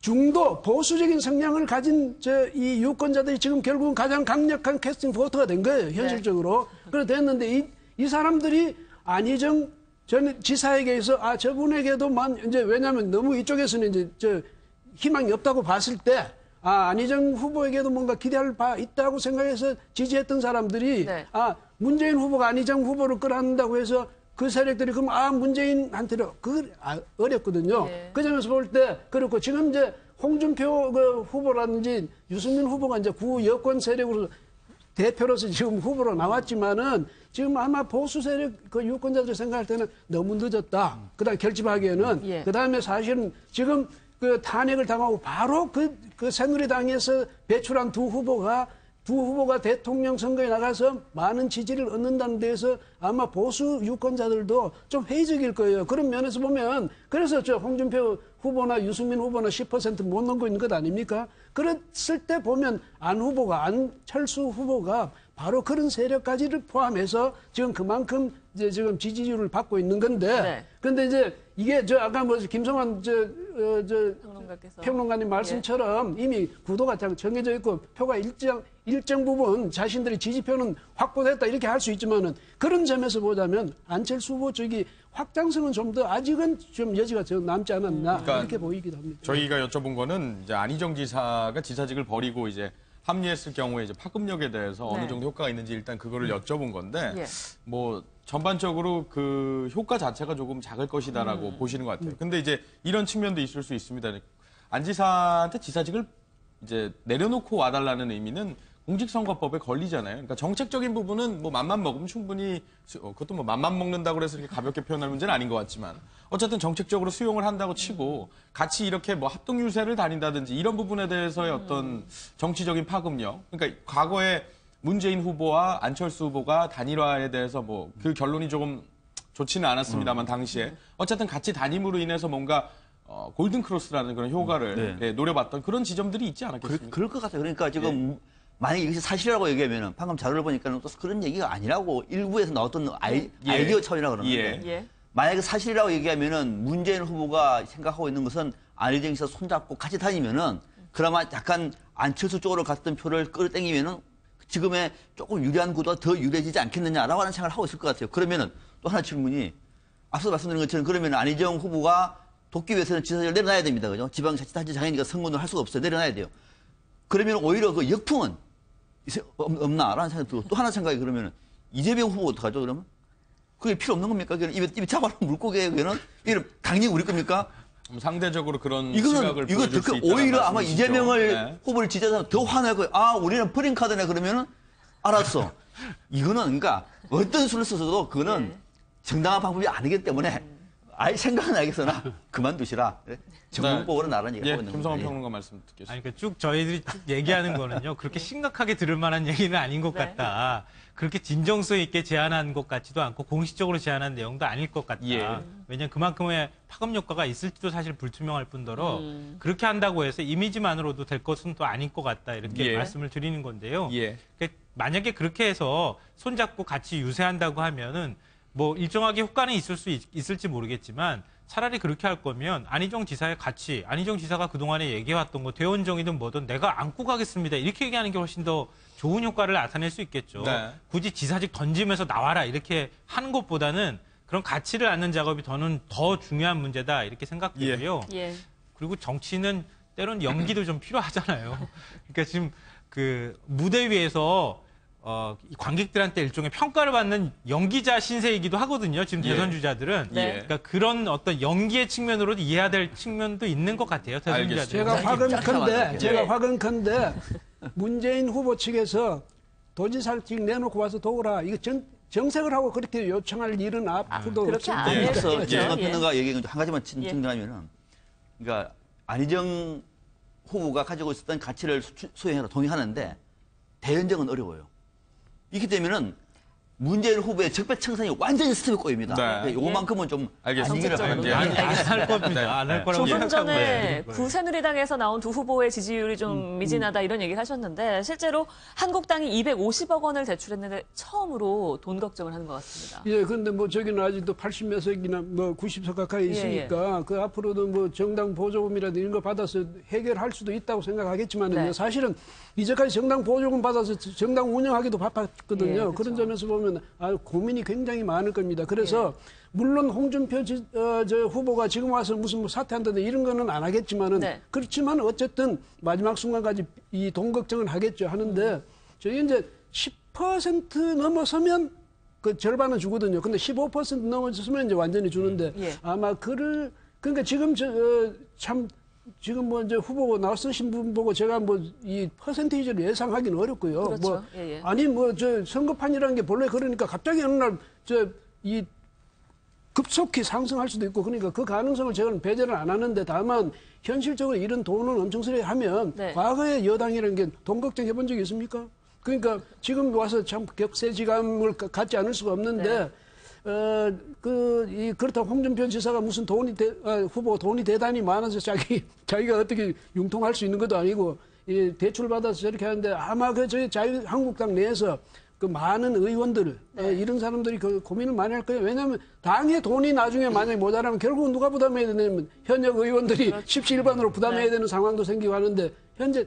Speaker 5: 중도 보수적인 성향을 가진 이 유권자들이 지금 결국은 가장 강력한 캐스팅 보트가 된 거예요. 현실적으로. 그래 됐는데 이 사람들이 안희정 전 지사에게서 저분에게도 이제 왜냐하면 너무 이쪽에서는 이제 희망이 없다고 봤을 때 안희정 후보에게도 뭔가 기대할 바 있다고 생각해서 지지했던 사람들이 문재인 후보가 안희정 후보를 끌어안는다고 해서 그 세력들이 그럼 문재인한테는 어렵거든요.
Speaker 2: 예.
Speaker 5: 그 점에서 볼 때 그렇고 지금 이제 홍준표 그 후보라든지 유승민 후보가 이제 구 여권 세력으로 대표로서 지금 후보로 나왔지만은 지금 아마 보수 세력 그 유권자들 생각할 때는 너무 늦었다. 그다음 결집하기에는
Speaker 2: 예.
Speaker 5: 그다음에 사실은 지금 그 탄핵을 당하고 바로 그 새누리당에서 배출한 두 후보가 대통령 선거에 나가서 많은 지지를 얻는다는 데에서 아마 보수 유권자들도 좀 회의적일 거예요. 그런 면에서 보면 그래서 저 홍준표 후보나 유승민 후보나 10% 못 넘고 있는 것 아닙니까? 그랬을 때 보면 안철수 후보가 바로 그런 세력까지를 포함해서 지금 그만큼 이제 지금 지지율을 받고 있는 건데,
Speaker 2: 네.
Speaker 5: 근데 이제 이게 저 아까 뭐 김성환
Speaker 2: 평론가께서
Speaker 5: 평론가님 말씀처럼 이미 구도가 정해져 있고 표가 일정 부분 자신들의 지지표는 확보됐다 이렇게 할 수 있지만은 그런 점에서 보자면 안철수 후보 쪽이 확장성은 좀 더 아직은 좀 여지가 좀 남지 않았나
Speaker 1: 그러니까
Speaker 5: 이렇게 보이기도 합니다.
Speaker 1: 저희가 여쭤본 거는 이제 안희정 지사가 지사직을 버리고 이제 합류했을 경우에 이제 파급력에 대해서
Speaker 2: 네.
Speaker 1: 어느 정도 효과가 있는지 일단 그거를 여쭤본 건데
Speaker 2: 예.
Speaker 1: 뭐 전반적으로 그 효과 자체가 조금 작을 것이다라고 보시는 것 같아요. 근데 이제 이런 측면도 있을 수 있습니다. 안 지사한테 지사직을 이제 내려놓고 와달라는 의미는 공직선거법에 걸리잖아요. 그러니까 정책적인 부분은 뭐 맘만 먹으면 충분히 그것도 뭐 맘만 먹는다고 해서 이렇게 가볍게 표현할 문제는 아닌 것 같지만 어쨌든 정책적으로 수용을 한다고 치고 같이 이렇게 뭐 합동 유세를 다닌다든지 이런 부분에 대해서의 어떤 정치적인 파급력. 그러니까 과거에 문재인 후보와 안철수 후보가 단일화에 대해서 뭐 그 결론이 조금 좋지는 않았습니다만 당시에 어쨌든 같이 다님으로 인해서 뭔가 골든 크로스라는 그런 효과를
Speaker 3: 네.
Speaker 1: 노려봤던 그런 지점들이 있지 않았겠습니까?
Speaker 3: 그럴 것 같아요. 그러니까 지금 만약에 이것이 사실이라고 얘기하면은 방금 자료를 보니까는 또 그런 얘기가 아니라고 일부에서 나왔던 아이디어 차원이라고 그러는데
Speaker 2: 예.
Speaker 3: 만약에 사실이라고 얘기하면은 문재인 후보가 생각하고 있는 것은 안희정 씨와 손잡고 같이 다니면은 그나마 약간 안철수 쪽으로 갔던 표를 끌어당기면은 지금의 조금 유리한 구도가 더 유리해지지 않겠느냐라고 하는 생각을 하고 있을 것 같아요. 그러면은 또 하나 질문이 앞서 말씀드린 것처럼 그러면 안희정 후보가 돕기 위해서는 지사직을 내려놔야 됩니다. 그죠? 지방자치단체장이니까 선거는 할 수가 없어요. 내려놔야 돼요. 그러면 오히려 그 역풍은 없나라는 생각이 들고 또 하나 생각이 그러면은 이재명 후보 어떡하죠, 그러면? 그게 필요 없는 겁니까? 입에 잡아놓은 물고기에 그거는 이건 당연히 우리 겁니까?
Speaker 1: 상대적으로 그런
Speaker 3: 이거
Speaker 1: 시각을 보여줄 수 있다는
Speaker 3: 오히려 아마
Speaker 1: 말씀이시죠.
Speaker 3: 이재명을
Speaker 1: 네.
Speaker 3: 후보를 지지해서 더 화내고 우리는 프린 카드네 그러면은 알았어. 이거는 그러니까 어떤 수를 써서도 그거는 정당한 방법이 아니기 때문에 아예 생각은 알겠으나 그만두시라. 정보법으로 나라는 얘기를 하고 있는
Speaker 1: 김성환
Speaker 3: 거예요.
Speaker 1: 평론가 말씀 듣겠습니다.
Speaker 6: 아니, 그러니까 쭉 저희들이 쭉 얘기하는 거는요, 그렇게 심각하게 들을 만한 얘기는 아닌 것
Speaker 2: 네.
Speaker 6: 같다. 그렇게 진정성 있게 제안한 것 같지도 않고 공식적으로 제안한 내용도 아닐 것 같다.
Speaker 1: 예.
Speaker 6: 왜냐하면 그만큼의 파급 효과가 있을지도 사실 불투명할 뿐더러 그렇게 한다고 해서 이미지만으로도 될 것은 또 아닌 것 같다. 이렇게
Speaker 1: 예.
Speaker 6: 말씀을 드리는 건데요.
Speaker 1: 예.
Speaker 6: 그러니까 만약에 그렇게 해서 손잡고 같이 유세한다고 하면은 뭐 일정하게 효과는 있을지 모르겠지만 차라리 그렇게 할 거면 안희정 지사의 가치, 안희정 지사가 그동안에 얘기해왔던 거 대원정이든 뭐든 내가 안고 가겠습니다. 이렇게 얘기하는 게 훨씬 더 좋은 효과를 나타낼 수 있겠죠.
Speaker 1: 네.
Speaker 6: 굳이 지사직 던지면서 나와라 이렇게 하는 것보다는 그런 가치를 낳는 작업이 더 중요한 문제다 이렇게 생각되고요.
Speaker 2: 예.
Speaker 6: 그리고 정치는 때론 연기도 좀 필요하잖아요. 그러니까 지금 그 무대 위에서 이 관객들한테 일종의 평가를 받는 연기자 신세이기도 하거든요. 지금 대선 주자들은.
Speaker 2: 네.
Speaker 6: 그러니까 그런 어떤 연기의 측면으로도 이해해야 될 측면도 있는 것 같아요. 대선
Speaker 1: 알겠습니다.
Speaker 6: 주자들은.
Speaker 5: 제가 화근컨대 문재인 후보 측에서 도지사직 내놓고 와서 도우라. 이거 정색을 하고 그렇게 요청할 일은 앞으로도
Speaker 2: 그렇게
Speaker 5: 없습니다.
Speaker 2: 안 해요.
Speaker 3: 그래서
Speaker 2: 그렇죠.
Speaker 3: 김성환
Speaker 2: 예.
Speaker 3: 평론가 얘기한 한 가지만 증정하면은 그러니까 안희정 후보가 가지고 있었던 가치를 수행하라 동의하는데 대연정은 어려워요. 이렇게 되면은 문재인 후보의 적폐청산이 완전히 스톱이 꼬입니다.
Speaker 1: 네.
Speaker 3: 그러니까 요거만큼은 좀
Speaker 1: 알겠습니다.
Speaker 3: 아니기를
Speaker 1: 네.
Speaker 3: 바랍니다.
Speaker 6: 안할 겁니다. 안 할 거라고
Speaker 2: 조금
Speaker 6: 생각하고
Speaker 2: 전에
Speaker 6: 있어요.
Speaker 2: 구새누리당에서 나온 두 후보의 지지율이 좀 미진하다 이런 얘기를 하셨는데 실제로 한국당이 250억 원을 대출했는데 처음으로 돈 걱정을 하는 것 같습니다.
Speaker 5: 예, 근데 뭐 저기는 아직도 80몇 석이나 뭐 90석 가까이 있으니까 그 앞으로도 뭐 정당 보조금이라든지 이런 거 받아서 해결할 수도 있다고 생각하겠지만은
Speaker 2: 네.
Speaker 5: 사실은 이제까지 정당 보조금 받아서 정당 운영하기도 바빴거든요.
Speaker 2: 예, 그렇죠.
Speaker 5: 그런 점에서 보면 고민이 굉장히 많을 겁니다. 그래서 물론 홍준표 저 후보가 지금 와서 무슨 뭐 사퇴한다든 이런 거는 안 하겠지만은
Speaker 2: 네.
Speaker 5: 그렇지만 어쨌든 마지막 순간까지 이 돈 걱정은 하겠죠. 하는데 저희 이제 10% 넘어서면 그 절반은 주거든요. 근데 15% 넘어졌으면 이제 완전히 주는데
Speaker 2: 예.
Speaker 5: 아마 그러니까 지금 참 지금 뭐 이제 후보 나서신 분 보고 제가 뭐 이 퍼센테이지를 예상하기는 어렵고요.
Speaker 2: 그렇죠.
Speaker 5: 뭐
Speaker 2: 예, 예.
Speaker 5: 아니 뭐 저 선거판이라는 게 본래 그러니까 갑자기 어느 날 이 급속히 상승할 수도 있고 그러니까 그 가능성을 저는 배제를 안 하는데 다만 현실적으로 이런 돈을 엄청 쓰려하면
Speaker 2: 네.
Speaker 5: 과거에 여당이라는 게 돈 걱정해 본 적이 있습니까? 그러니까 지금 와서 참 격세지감을 갖지 않을 수가 없는데 그렇다고 홍준표 지사가 무슨 후보가 돈이 대단히 많아서 자기가 어떻게 융통할 수 있는 것도 아니고 대출 받아서 저렇게 하는데 아마 저희 자유한국당 내에서 그 많은 의원들 이런 사람들이 그 고민을 많이 할 거예요. 왜냐하면 당의 돈이 나중에 만약에 모자라면 결국은 누가 부담해야 되냐면 현역 의원들이 십시일반으로 부담해야 되는 상황도 생기고 하는데 현재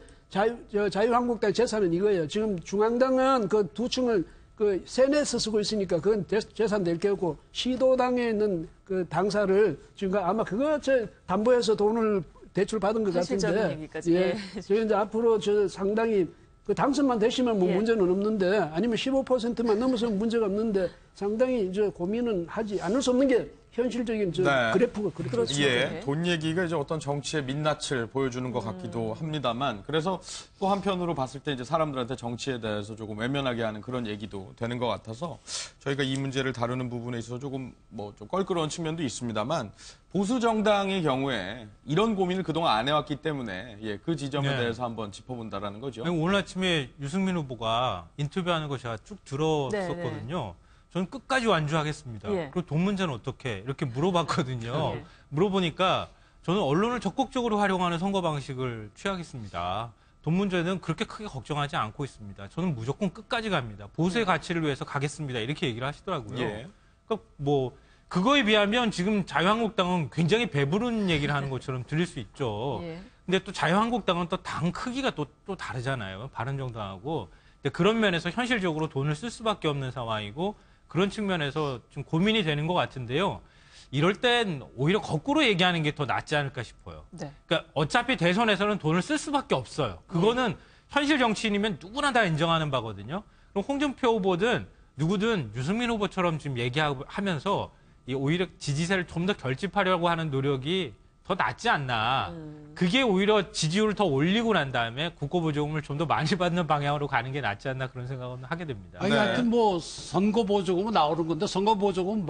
Speaker 5: 자유한국당 재산은 이거예요. 지금 중앙당은 그 두 층을 그 세네에서 쓰고 있으니까 그건 재산 낼 게 없고 시도당에 있는 그 당사를 지금 아마 그거 담보해서 돈을 대출 받은 것 같은데
Speaker 2: 얘기까지.
Speaker 5: 예. 저희 이제 앞으로 상당히 그 당선만 되시면 뭐 문제는 없는데 아니면 15%만 넘어서면 문제가 없는데 상당히 이제 고민은 하지 않을 수 없는 게 현실적인 그래프가 그렇게
Speaker 2: 그렇죠.
Speaker 1: 예, 돈 얘기가 이제 어떤 정치의 민낯을 보여주는 것 같기도 합니다만, 그래서 또 한편으로 봤을 때 이제 사람들한테 정치에 대해서 조금 외면하게 하는 그런 얘기도 되는 것 같아서 저희가 이 문제를 다루는 부분에 있어서 조금 좀 껄끄러운 측면도 있습니다만, 보수 정당의 경우에 이런 고민을 그동안 안 해왔기 때문에 그 지점에 대해서 한번 짚어본다라는 거죠.
Speaker 6: 오늘 아침에 유승민 후보가 인터뷰하는 거 제가 쭉 들었었거든요. 저는 끝까지 완주하겠습니다.
Speaker 2: 예.
Speaker 6: 그리고 돈 문제는 어떻게? 이렇게 물어봤거든요.
Speaker 2: 예.
Speaker 6: 물어보니까 저는 언론을 적극적으로 활용하는 선거 방식을 취하겠습니다. 돈 문제는 그렇게 크게 걱정하지 않고 있습니다. 저는 무조건 끝까지 갑니다. 보수의 가치를 위해서 가겠습니다. 이렇게 얘기를 하시더라고요.
Speaker 1: 예.
Speaker 6: 그러니까 그거에 비하면 지금 자유한국당은 굉장히 배부른 얘기를 하는 것처럼 들릴 수 있죠.
Speaker 2: 예.
Speaker 6: 근데 또 자유한국당은 또 당 크기가 또 다르잖아요. 바른정당하고. 근데 그런 면에서 현실적으로 돈을 쓸 수밖에 없는 상황이고 그런 측면에서 좀 고민이 되는 것 같은데요. 이럴 땐 오히려 거꾸로 얘기하는 게 더 낫지 않을까 싶어요.
Speaker 2: 네.
Speaker 6: 그러니까 어차피 대선에서는 돈을 쓸 수밖에 없어요. 그거는 현실 정치인이면 누구나 다 인정하는 바거든요. 그럼 홍준표 후보든 누구든 유승민 후보처럼 지금 얘기하면서 오히려 지지세를 좀 더 결집하려고 하는 노력이 더 낫지 않나. 그게 오히려 지지율을 더 올리고 난 다음에 국고보조금을 좀 더 많이 받는 방향으로 가는 게 낫지 않나 그런 생각은 하게 됩니다.
Speaker 4: 아니, 하여튼 선거보조금은 나오는 건데 선거보조금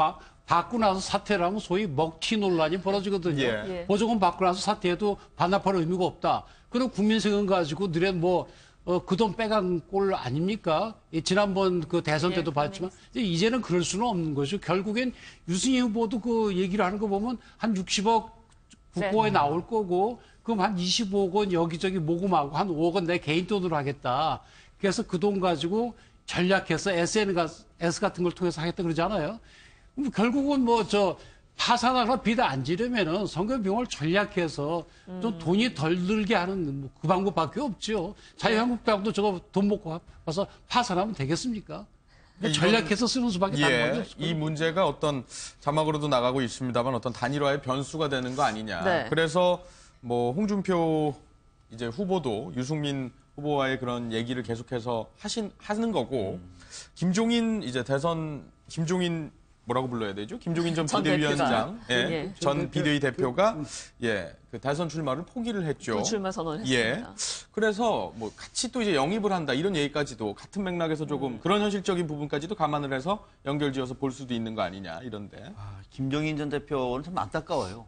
Speaker 4: 받고 나서 사퇴를 하면 소위 먹튀 논란이 벌어지거든요.
Speaker 1: 예.
Speaker 4: 보조금 받고 나서 사퇴해도 반납할 의미가 없다. 그럼 국민세금 가지고 너네 그 돈 빼간 꼴 아닙니까? 지난번 그 대선 때도 봤지만 이제는 그럴 수는 없는 거죠. 결국엔 유승희 후보도 그 얘기를 하는 거 보면 한 60억 국고에 나올 거고 그럼 한 25억 원 여기저기 모금하고 한 5억 원 내 개인 돈으로 하겠다. 그래서 그 돈 가지고 전략해서 SNS 같은 걸 통해서 하겠다 그러잖아요. 그럼 결국은 파산하거나 비대 안 지르면은 선거 비용을 전략해서 좀 돈이 덜 들게 하는 그 방법밖에 없죠. 자유한국당도 저거 돈 먹고 와서 파산하면 되겠습니까? 전략해서 쓰는 수밖에 다른 방법이 없을 거예요.
Speaker 1: 이 문제가 어떤 자막으로도 나가고 있습니다만 어떤 단일화의 변수가 되는 거 아니냐.
Speaker 2: 네.
Speaker 1: 그래서 홍준표 이제 후보도 유승민 후보와의 그런 얘기를 계속해서 하는 거고 김종인 뭐라고 불러야 되죠? 김종인 전 비대위원장, 전 비대위 대표가 그 대선 출마를 포기를 했죠.
Speaker 2: 불출마 선언했습니다.
Speaker 1: 그래서 같이 또 이제 영입을 한다 이런 얘기까지도 같은 맥락에서 조금 그런 현실적인 부분까지도 감안을 해서 연결지어서 볼 수도 있는 거 아니냐 이런데.
Speaker 3: 김종인 전 대표는 참 안타까워요.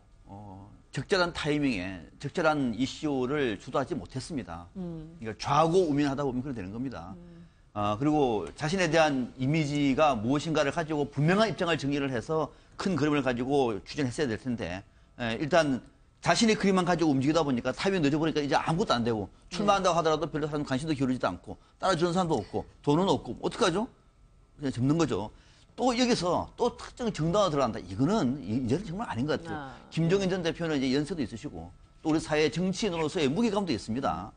Speaker 3: 적절한 타이밍에 적절한 이슈를 주도하지 못했습니다. 그러니까 좌고 우민하다 보면 그렇게 되는 겁니다. 그리고 자신에 대한 이미지가 무엇인가를 가지고 분명한 입장을 정리를 해서 큰 그림을 가지고 추진했어야 될 텐데 일단 자신의 그림만 가지고 움직이다 보니까 타이밍 늦어버리니까 이제 아무것도 안 되고 출마한다고 하더라도 별로 사람 관심도 기울이지도 않고 따라주는 사람도 없고 돈은 없고 어떡하죠? 그냥 접는 거죠. 또 여기서 또 특정 정당으로 들어간다. 이거는 이제는 정말 아닌 것 같아요. 김종인 전 대표는 이제 연세도 있으시고 또 우리 사회 정치인으로서의 무게감도 있습니다.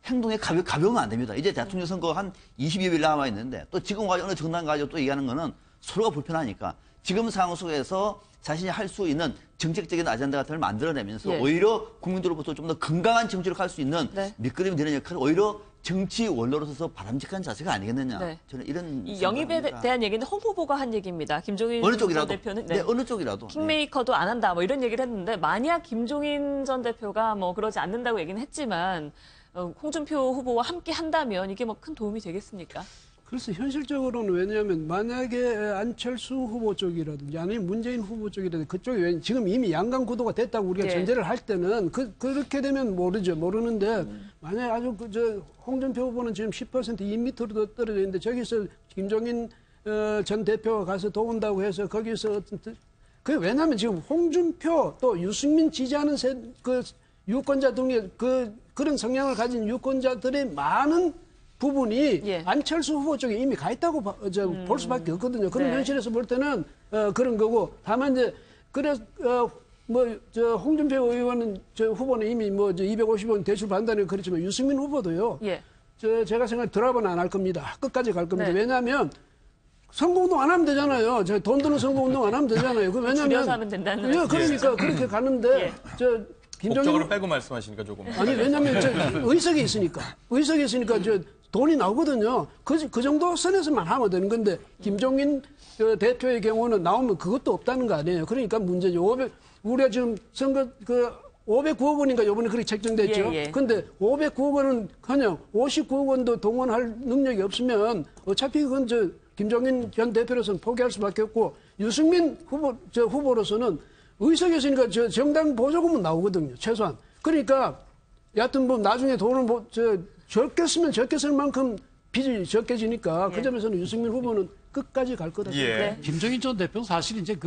Speaker 3: 행동에 가벼우면 안 됩니다. 이제 대통령 선거 한 22일 남아 있는데 또 지금 어느 정당 가지고 또 얘기하는 거는 서로가 불편하니까 지금 상황 속에서 자신이 할 수 있는 정책적인 아젠다 같은 걸 만들어내면서 오히려 국민들로부터 좀 더 건강한 정치를 할 수 있는 밑그림이 되는 역할을 오히려 정치 원로로서 바람직한 자세가 아니겠느냐.
Speaker 2: 네.
Speaker 3: 저는 이런
Speaker 2: 이 영입에
Speaker 3: 생각을 합니다.
Speaker 2: 대한 얘기는 홍 후보가 한 얘기입니다. 김종인
Speaker 3: 어느
Speaker 2: 전
Speaker 3: 쪽이라도.
Speaker 2: 대표는
Speaker 3: 네, 어느 쪽이라도.
Speaker 2: 킹메이커도 안 한다 뭐 이런 얘기를 했는데 만약 김종인 전 대표가 뭐 그러지 않는다고 얘기는 했지만 홍준표 후보와 함께 한다면 이게 뭐 큰 도움이 되겠습니까?
Speaker 5: 그래서 현실적으로는 왜냐하면 만약에 안철수 후보 쪽이라든지 아니면 문재인 후보 쪽이라든지 그쪽이 지금 이미 양강 구도가 됐다고 우리가
Speaker 2: 예.
Speaker 5: 전제를 할 때는 그렇게 되면 모르는데 만약에 아주 홍준표 후보는 지금 10% 2m로 떨어져 있는데 저기서 김종인 전 대표가 가서 도운다고 해서 거기서 그 왜냐하면 지금 홍준표 또 유승민 지지하는 유권자 등의 그런 성향을 가진 유권자들의 많은 부분이
Speaker 2: 예.
Speaker 5: 안철수 후보 쪽에 이미 가 있다고 볼 수밖에 없거든요. 그런
Speaker 2: 네.
Speaker 5: 현실에서 볼 때는 그런 거고 다만 이제 홍준표 의원은 후보는 이미 250원 대출 반다는 그렇지만 유승민 후보도요.
Speaker 2: 예.
Speaker 5: 제가 생각에 드랍은 안 할 겁니다. 끝까지 갈 겁니다.
Speaker 2: 네.
Speaker 5: 왜냐하면 선거운동 안 하면 되잖아요. 돈 드는 선거운동 안 하면 되잖아요.
Speaker 2: 줄여서 하면 된다는
Speaker 5: 예, 그러니까 그렇게 가는데
Speaker 2: 예.
Speaker 1: 법적으로 빼고 말씀하시니까 조금.
Speaker 5: 아니 왜냐면 의석이 있으니까 돈이 나오거든요. 그 정도 선에서만 하면 되는 건데 김종인 대표의 경우는 나오면 그것도 없다는 거 아니에요. 그러니까 문제죠. 우리가 지금 선거 509억 원인가 요번에 그렇게 책정됐죠.
Speaker 2: 예, 예.
Speaker 5: 근데 509억 원은 그냥 59억 원도 동원할 능력이 없으면 어차피 그건 김종인 전 대표로서는 포기할 수밖에 없고 유승민 후보로서는 의석이 있으니까 정당 보조금은 나오거든요. 최소한. 그러니까 여하튼 나중에 돈을 적게 쓰면 적게 쓸 만큼 빚이 적게 지니까 그 점에서는 유승민 후보는 끝까지 갈 거다.
Speaker 1: 예.
Speaker 4: 김종인 전 대표는 사실 이제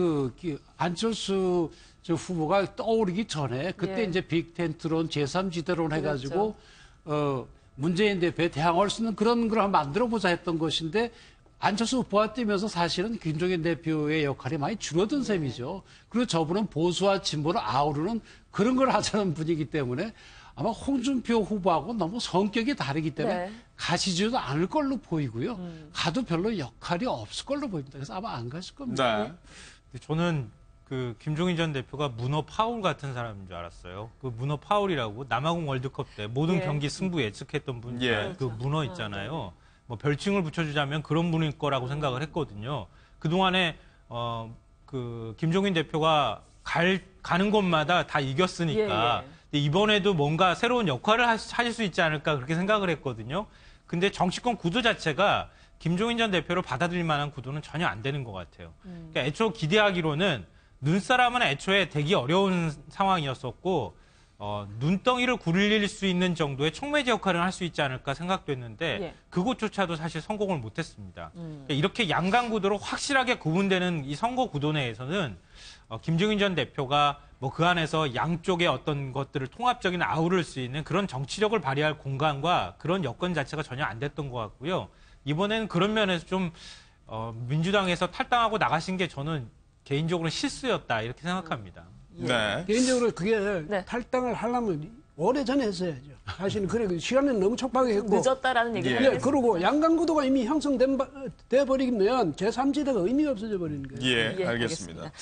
Speaker 4: 안철수 후보가 떠오르기 전에 그때
Speaker 2: 예.
Speaker 4: 이제 빅텐트론 제3지대론 해가지고
Speaker 2: 그렇죠.
Speaker 4: 문재인 대표에 대항할 수 있는 그런 걸 한번 만들어보자 했던 것인데 안철수 후보가 뛰면서 사실은 김종인 대표의 역할이 많이 줄어든 셈이죠. 그리고 저분은 보수와 진보를 아우르는 그런 걸 하자는 분이기 때문에 아마 홍준표 후보하고 너무 성격이 다르기 때문에
Speaker 2: 네.
Speaker 4: 가시지도 않을 걸로 보이고요. 가도 별로 역할이 없을 걸로 보입니다. 그래서 아마 안 가실 겁니다.
Speaker 1: 네.
Speaker 6: 저는 김종인 전 대표가 문어 파울 같은 사람인 줄 알았어요. 그 문어 파울이라고 남아공 월드컵 때 모든
Speaker 2: 예.
Speaker 6: 경기 승부 예측했던 분,
Speaker 1: 예.
Speaker 6: 그 문어 있잖아요. 뭐 별칭을 붙여주자면 그런 분일 거라고 생각을 했거든요. 그 동안에 김종인 대표가 가는 곳마다 다 이겼으니까.
Speaker 2: 예, 예.
Speaker 6: 근데 이번에도 뭔가 새로운 역할을 하실 수 있지 않을까 그렇게 생각을 했거든요. 근데 정치권 구도 자체가 김종인 전 대표를 받아들일 만한 구도는 전혀 안 되는 것 같아요. 그러니까 애초 기대하기로는 눈사람은 애초에 되기 어려운 상황이었었고 눈덩이를 굴릴 수 있는 정도의 촉매제 역할을 할 수 있지 않을까 생각됐는데
Speaker 2: 예.
Speaker 6: 그것조차도 사실 성공을 못했습니다. 그러니까 이렇게 양강 구도로 확실하게 구분되는 이 선거 구도 내에서는 김종인 전 대표가 그 안에서 양쪽의 어떤 것들을 통합적인 아우를 수 있는 그런 정치력을 발휘할 공간과 그런 여건 자체가 전혀 안 됐던 것 같고요. 이번에는 그런 면에서 좀 민주당에서 탈당하고 나가신 게 저는 개인적으로 실수였다 이렇게 생각합니다.
Speaker 1: 네.
Speaker 5: 개인적으로 그게
Speaker 2: 네.
Speaker 5: 탈당을 하려면 오래전에 했어야죠. 사실은 그래 시간은 너무 촉박했고
Speaker 2: 늦었다라는 얘기를
Speaker 1: 예.
Speaker 2: 하겠습니다.
Speaker 5: 그리고 양강구도가 이미 형성돼 버리면 제3지대가 의미가 없어져 버리는 거예요.
Speaker 1: 예,
Speaker 2: 예,
Speaker 1: 알겠습니다.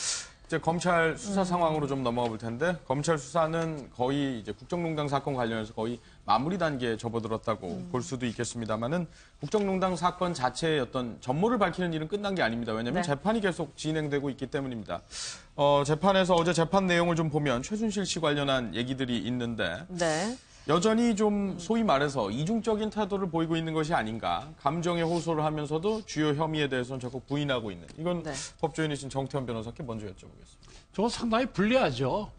Speaker 1: 이제 검찰 수사 상황으로 좀 넘어가 볼 텐데 검찰 수사는 거의 이제 국정농단 사건 관련해서 거의 마무리 단계에 접어들었다고 볼 수도 있겠습니다만은 국정농단 사건 자체의 어떤 전모를 밝히는 일은 끝난 게 아닙니다. 왜냐하면
Speaker 2: 네.
Speaker 1: 재판이 계속 진행되고 있기 때문입니다. 재판에서 어제 재판 내용을 좀 보면 최순실 씨 관련한 얘기들이 있는데
Speaker 2: 네.
Speaker 1: 여전히 좀 소위 말해서 이중적인 태도를 보이고 있는 것이 아닌가. 감정에 호소를 하면서도 주요 혐의에 대해서는 적극 부인하고 있는. 이건
Speaker 2: 네.
Speaker 1: 법조인이신 정태현 변호사께 먼저 여쭤보겠습니다.
Speaker 4: 저거 상당히 불리하죠.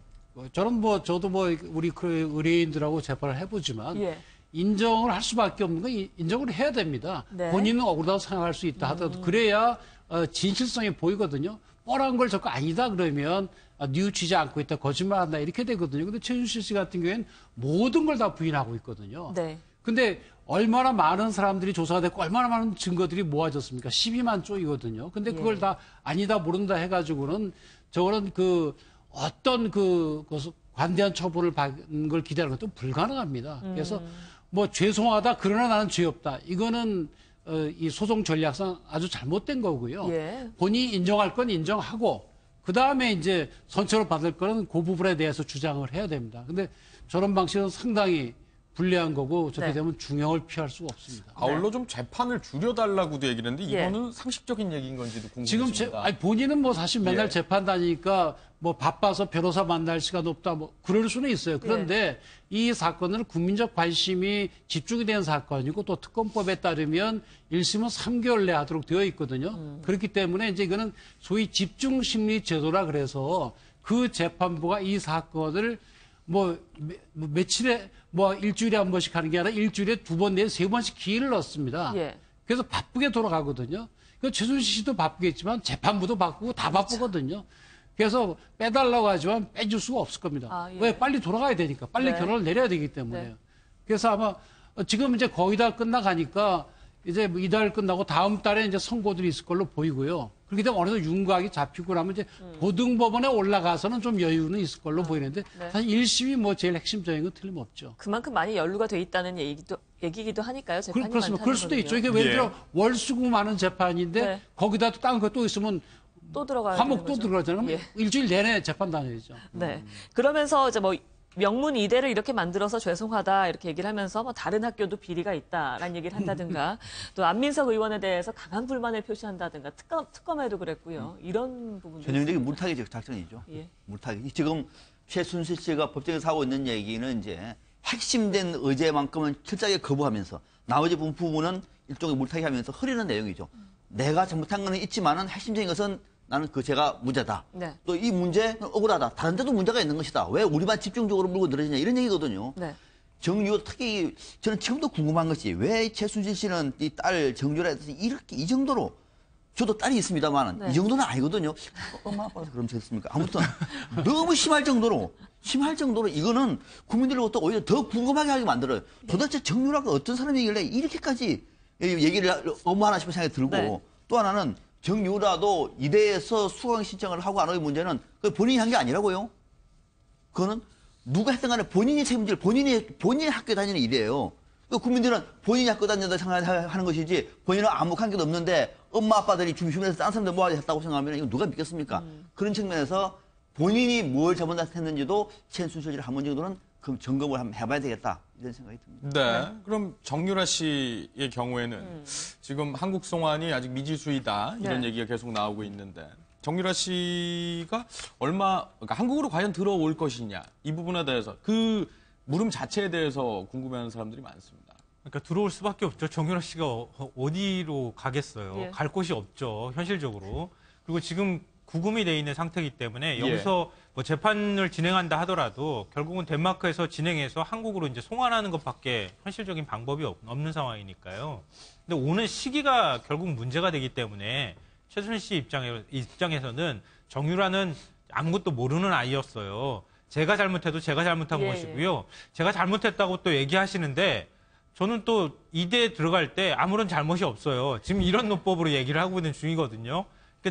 Speaker 4: 저도 우리 의뢰인들하고 재판을 해보지만
Speaker 2: 예.
Speaker 4: 인정을 할 수밖에 없는 건 인정을 해야 됩니다.
Speaker 2: 네.
Speaker 4: 본인은 억울하다고 생각할 수 있다 하더라도 그래야 진실성이 보이거든요. 뻔한 걸 자꾸 아니다 그러면 뉘우치지 않고 있다, 거짓말한다 이렇게 되거든요. 근데 최순실 씨 같은 경우에는 모든 걸 다 부인하고 있거든요.
Speaker 2: 네.
Speaker 4: 근데 얼마나 많은 사람들이 조사가 됐고 얼마나 많은 증거들이 모아졌습니까? 12만 쪽이거든요. 근데 그걸 다 아니다 모른다 해가지고는 저거는 어떤 관대한 처벌을 받는 걸 기대하는 것도 불가능합니다. 그래서 죄송하다 그러나 나는 죄 없다. 이거는 이 소송 전략상 아주 잘못된 거고요.
Speaker 2: 예.
Speaker 4: 본인이 인정할 건 인정하고 그다음에 이제 선처를 받을 거는 그 부분에 대해서 주장을 해야 됩니다. 근데 저런 방식은 상당히 불리한 거고 저렇게
Speaker 2: 네.
Speaker 4: 되면 중형을 피할 수가 없습니다.
Speaker 1: 아울러 좀 재판을 줄여달라고도 얘기를 했는데
Speaker 2: 예.
Speaker 1: 이거는 상식적인 얘기인 건지도
Speaker 4: 지금
Speaker 1: 궁금합니다.
Speaker 4: 아니, 본인은 뭐 사실 맨날
Speaker 1: 예.
Speaker 4: 재판 다니니까 뭐 바빠서 변호사 만날 시간 없다 뭐 그럴 수는 있어요. 그런데 이 사건은 국민적 관심이 집중이 된 사건이고 또 특검법에 따르면 1심은 3개월 내 하도록 되어 있거든요. 그렇기 때문에 이제 이거는 소위 집중심리 제도라 그래서 그 재판부가 이 사건을 며칠에 일주일에 한 번씩 하는 게 아니라 일주일에 2번 내지 3번씩 기회를 넣습니다.
Speaker 2: 예.
Speaker 4: 그래서 바쁘게 돌아가거든요. 그 최순실 씨도 바쁘겠지만 재판부도 바쁘고 다 바쁘거든요. 그래서 빼달라고 하지만 빼줄 수가 없을 겁니다.
Speaker 2: 아, 예.
Speaker 4: 왜? 빨리 돌아가야 되니까. 빨리
Speaker 2: 네.
Speaker 4: 결론을 내려야 되기 때문에.
Speaker 2: 네.
Speaker 4: 그래서 아마 지금 이제 거의 다 끝나가니까 이제 이달 끝나고 다음 달에 이제 선고들이 있을 걸로 보이고요. 그렇게 되면 어느 정도 윤곽이 잡히고 나면 이제 고등법원에 올라가서는 좀 여유는 있을 걸로 보이는데
Speaker 2: 네.
Speaker 4: 사실 1심이 뭐 제일 핵심적인 건 틀림없죠.
Speaker 2: 그만큼 많이 연루가 돼 있다는 얘기기도 하니까요. 재판이
Speaker 4: 그렇습니다. 그럴 수도 있죠. 이게 예를 들어 월수금 많은 재판인데
Speaker 2: 네.
Speaker 4: 거기다 또 다른 거 또 있으면
Speaker 2: 또 들어가야
Speaker 4: 화목
Speaker 2: 되는
Speaker 4: 또
Speaker 2: 거죠.
Speaker 4: 들어가잖아요.
Speaker 2: 예.
Speaker 4: 일주일 내내 재판 다녀야죠.
Speaker 2: 네. 그러면서 이제 뭐 명문 이대를 이렇게 만들어서 죄송하다 이렇게 얘기를 하면서 뭐 다른 학교도 비리가 있다라는 얘기를 한다든가 또 안민석 의원에 대해서 강한 불만을 표시한다든가 특검에도 그랬고요. 이런 부분도
Speaker 3: 전형적인
Speaker 2: 있습니다.
Speaker 3: 물타기 작전이죠.
Speaker 2: 예.
Speaker 3: 물타기. 지금 최순실 씨가 법정에서 하고 있는 얘기는 이제 핵심된 의제만큼은 철저하게 거부하면서 나머지 부분은 일종의 물타기 하면서 흐리는 내용이죠. 내가 잘못한 거는 있지만은 핵심적인 것은 나는 제가 무죄다.
Speaker 2: 네.
Speaker 3: 또 이 문제는 억울하다. 다른 데도 문제가 있는 것이다. 왜 우리만 집중적으로 물고 늘어지냐 이런 얘기거든요.
Speaker 2: 네.
Speaker 3: 정유 특히 저는 지금도 궁금한 것이 왜 최순실 씨는 이 딸 정유라에 대해서 이렇게 이 정도로 저도 딸이 있습니다만
Speaker 2: 네.
Speaker 3: 이 정도는 아니거든요. 엄마 아빠라서 그럼 되겠습니까? 아무튼 너무 심할 정도로 이거는 국민들로부터 오히려 더 궁금하게 하게 만들어요. 도대체 정유라가 어떤 사람이길래 이렇게까지 얘기를 엄마하나 싶은 생각이 들고
Speaker 2: 네.
Speaker 3: 또 하나는 정유라도 이대에서 수강 신청을 하고 안 하고의 문제는 그 본인이 한 게 아니라고요. 그거는 누가 했든 간에 본인이 책임질 본인이 학교 다니는 일이에요. 그 국민들은 본인이 학교 다닌다 생각하는 것이지 본인은 아무 관계도 없는데 엄마 아빠들이 주변에서 딴 사람들 모아서 했다고 생각하면 이거 누가 믿겠습니까? 그런 측면에서 본인이 뭘 잘못했는지도 최순실 씨를 한 번 정도는 점검을 한번 해봐야 되겠다 이런 생각이 듭니다.
Speaker 1: 네. 그럼 정유라 씨의 경우에는 지금 한국 송환이 아직 미지수이다 이런
Speaker 2: 네.
Speaker 1: 얘기가 계속 나오고 있는데 정유라 씨가 그러니까 한국으로 과연 들어올 것이냐 이 부분에 대해서 그 물음 자체에 대해서 궁금해하는 사람들이 많습니다.
Speaker 6: 그러니까 들어올 수밖에 없죠. 정유라 씨가 어디로 가겠어요.
Speaker 2: 예.
Speaker 6: 갈 곳이 없죠. 현실적으로. 그리고 지금 구금이 돼 있는 상태이기 때문에 여기서 뭐 재판을 진행한다 하더라도 결국은 덴마크에서 진행해서 한국으로 이제 송환하는 것밖에 현실적인 방법이 없는 상황이니까요. 근데 오는 시기가 결국 문제가 되기 때문에 최순실 씨 입장에서는 정유라는 아무것도 모르는 아이였어요. 제가 잘못해도 제가 잘못한
Speaker 2: 예,
Speaker 6: 것이고요. 제가 잘못했다고 또 얘기하시는데 저는 또 이대에 들어갈 때 아무런 잘못이 없어요. 지금 이런 논법으로 얘기를 하고 있는 중이거든요.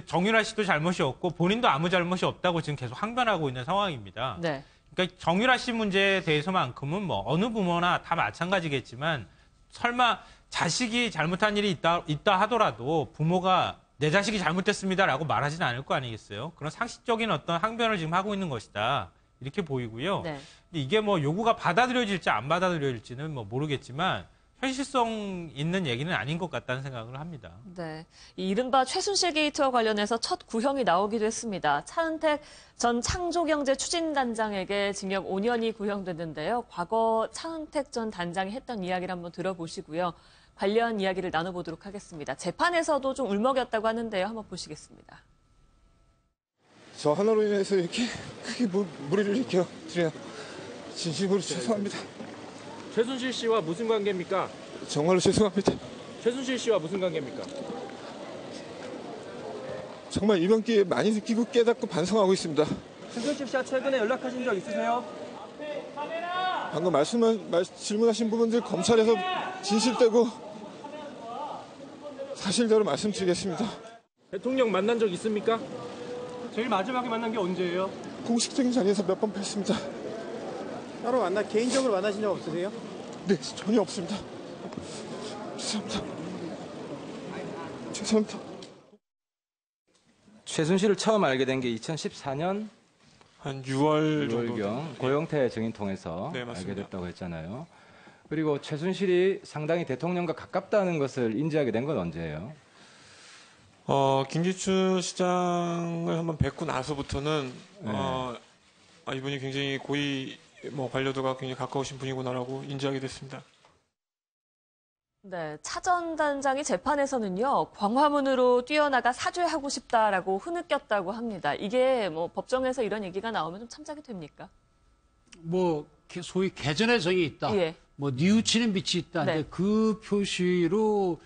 Speaker 6: 정유라 씨도 잘못이 없고 본인도 아무 잘못이 없다고 지금 계속 항변하고 있는 상황입니다.
Speaker 2: 네.
Speaker 6: 그러니까 정유라 씨 문제에 대해서만큼은 뭐 어느 부모나 다 마찬가지겠지만 설마 자식이 잘못한 일이 있다 하더라도 부모가 내 자식이 잘못됐습니다라고 말하지는 않을 거 아니겠어요? 그런 상식적인 어떤 항변을 지금 하고 있는 것이다. 이렇게 보이고요.
Speaker 2: 네.
Speaker 6: 근데 이게 뭐 요구가 받아들여질지 안 받아들여질지는 뭐 모르겠지만 현실성 있는 얘기는 아닌 것 같다는 생각을 합니다.
Speaker 2: 네. 이 이른바 최순실 게이트와 관련해서 첫 구형이 나오기도 했습니다. 차은택 전 창조경제 추진단장에게 징역 5년이 구형됐는데요. 과거 차은택 전 단장이 했던 이야기를 한번 들어보시고요. 관련 이야기를 나눠보도록 하겠습니다. 재판에서도 좀 울먹였다고 하는데요. 한번 보시겠습니다.
Speaker 10: 저 하나로 인해서 이렇게 크게 무리를 일으켜드려 진심으로 죄송합니다.
Speaker 11: 최순실 씨와 무슨 관계입니까?
Speaker 10: 정말로 죄송합니다.
Speaker 11: 최순실 씨와 무슨 관계입니까?
Speaker 10: 정말 이번 기회에 많이 느끼고 깨닫고 반성하고 있습니다.
Speaker 11: 최순실 씨와 최근에 연락하신 적 있으세요?
Speaker 10: 방금 질문하신 부분들 검찰에서 진실되고 사실대로 말씀드리겠습니다.
Speaker 11: 대통령 만난 적 있습니까? 제일 마지막에 만난 게 언제예요?
Speaker 10: 공식적인 자리에서 몇 번 뵀습니다.
Speaker 12: 따로 개인적으로 만나신 적 없으세요?
Speaker 10: 네, 전혀 없습니다. 죄송합니다. 죄송합니다.
Speaker 13: 최순실을 처음 알게 된 게 2014년
Speaker 10: 한 6월
Speaker 13: 정도 고영태 증인 통해서
Speaker 10: 네,
Speaker 13: 알게 됐다고 했잖아요. 그리고 최순실이 상당히 대통령과 가깝다는 것을 인지하게 된 건 언제예요?
Speaker 10: 김기춘 시장을 한번 뵙고 나서부터는 이분이 굉장히 고위 관료도가 굉장히 가까우신 분이구나라고 인지하게 됐습니다.
Speaker 2: 네, 차 전 단장이 재판에서는요, 광화문으로 뛰어나가 사죄하고 싶다라고 흐느꼈다고 합니다. 이게 뭐 법정에서 이런 얘기가 나오면 좀 참작이 됩니까?
Speaker 4: 뭐 소위 개전의 정이 있다.
Speaker 2: 예.
Speaker 4: 뭐 뉘우치는 빛이 있다.
Speaker 2: 네.
Speaker 4: 이제 그 표시로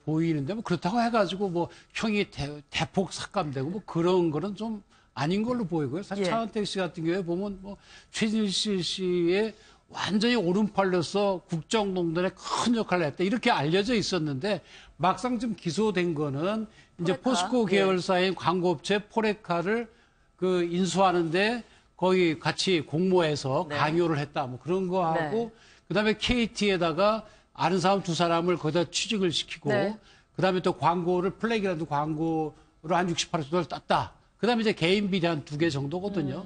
Speaker 4: 보이는데 뭐 그렇다고 해가지고 뭐 형이 대폭 삭감되고 뭐 그런 거는 좀 아닌 걸로 보이고요. 사실
Speaker 2: 예.
Speaker 4: 차은택 씨 같은 경우에 보면 뭐 최진실 씨의 완전히 오른팔로서 국정농단에 큰 역할을 했다. 이렇게 알려져 있었는데 막상 좀 기소된 거는 이제
Speaker 2: 포레카?
Speaker 4: 포스코 계열사인 광고업체 포레카를 그 인수하는데 거의 같이 공모해서
Speaker 2: 네.
Speaker 4: 강요를 했다. 뭐 그런 거 하고
Speaker 2: 네.
Speaker 4: 그다음에 KT에다가 아는 사람 두 사람을 거기다 취직을 시키고
Speaker 2: 네.
Speaker 4: 그다음에 또 광고를 플래그라도 광고로 한 68억 원을 땄다. 그다음에 이제 개인 비리 한 2개 정도거든요.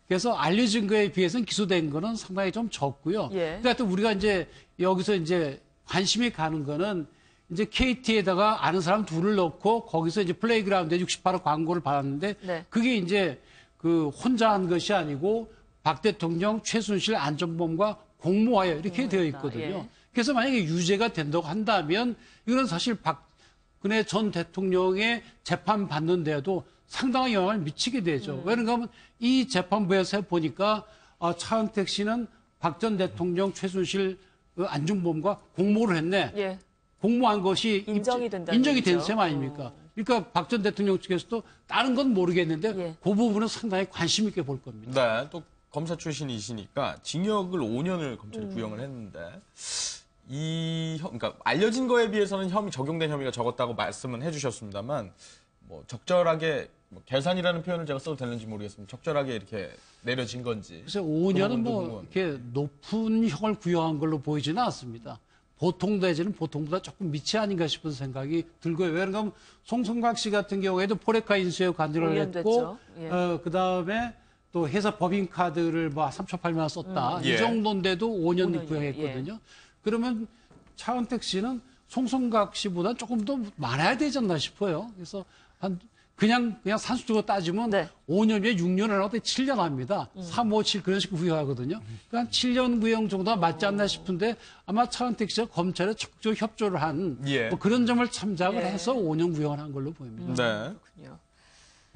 Speaker 4: 그래서 알려진 거에 비해서는 기소된 거는 상당히 좀 적고요.
Speaker 2: 예.
Speaker 4: 근데 하여튼 우리가 이제 여기서 이제 관심이 가는 거는 이제 KT에다가 아는 사람 둘을 넣고 거기서 이제 플레이그라운드에 68억 광고를 받았는데
Speaker 2: 네.
Speaker 4: 그게 이제 그 혼자 한 것이 아니고 박 대통령, 최순실, 안전범과 공모하여 이렇게 되어 있거든요.
Speaker 2: 예.
Speaker 4: 그래서 만약에 유죄가 된다고 한다면 이건 사실 박근혜 전 대통령의 재판 받는데도 상당한 영향을 미치게 되죠. 왜냐하면 이 재판부에서 보니까 차은택 씨는 박 전 대통령, 최순실, 안중범과 공모를 했네.
Speaker 2: 예.
Speaker 4: 공모한 것이
Speaker 2: 인정이 된다는
Speaker 4: 인정이 된
Speaker 2: 얘기죠.
Speaker 4: 셈 아닙니까? 그러니까 박 전 대통령 측에서도 다른 건 모르겠는데
Speaker 2: 예.
Speaker 4: 그 부분은 상당히 관심 있게 볼 겁니다.
Speaker 1: 네, 또 검사 출신이시니까 징역을 5년을 검찰이 구형을 했는데 그러니까 알려진 거에 비해서는 적용된 혐의가 적었다고 말씀은 해주셨습니다만 뭐 적절하게 계산이라는 표현을 제가 써도 되는지 모르겠습니다. 적절하게 이렇게 내려진 건지.
Speaker 4: 그래서 5년은 뭐 이렇게 높은 형을 구형한 걸로 보이지는 않습니다. 보통 대지는 보통보다 조금 밑이 아닌가 싶은 생각이 들고요. 왜냐하면 송성각 씨 같은 경우에도 포레카 인수에 관여를 했고,
Speaker 2: 예.
Speaker 4: 그 다음에 또 회사 법인카드를 뭐 3,800만 원 썼다. 이
Speaker 1: 예.
Speaker 4: 정도인데도 5년
Speaker 2: 5년이요.
Speaker 4: 구형했거든요. 그러면 차은택 씨는 송성각 씨보다 조금 더 많아야 되지 않나 싶어요. 그래서 그냥 산술적으로 따지면
Speaker 2: 네.
Speaker 4: 5년에 6년을 하고 7년 합니다. 3, 5, 7 그런 식으로 구형하거든요. 그러니까 7년 구형 정도가 맞지 않나 싶은데 아마 차은택 씨가 검찰에 적극적으로 협조를 한
Speaker 1: 예.
Speaker 4: 뭐 그런 점을 참작을
Speaker 2: 예.
Speaker 4: 해서 5년 구형을 한 걸로 보입니다.
Speaker 1: 네.
Speaker 2: 그렇군요.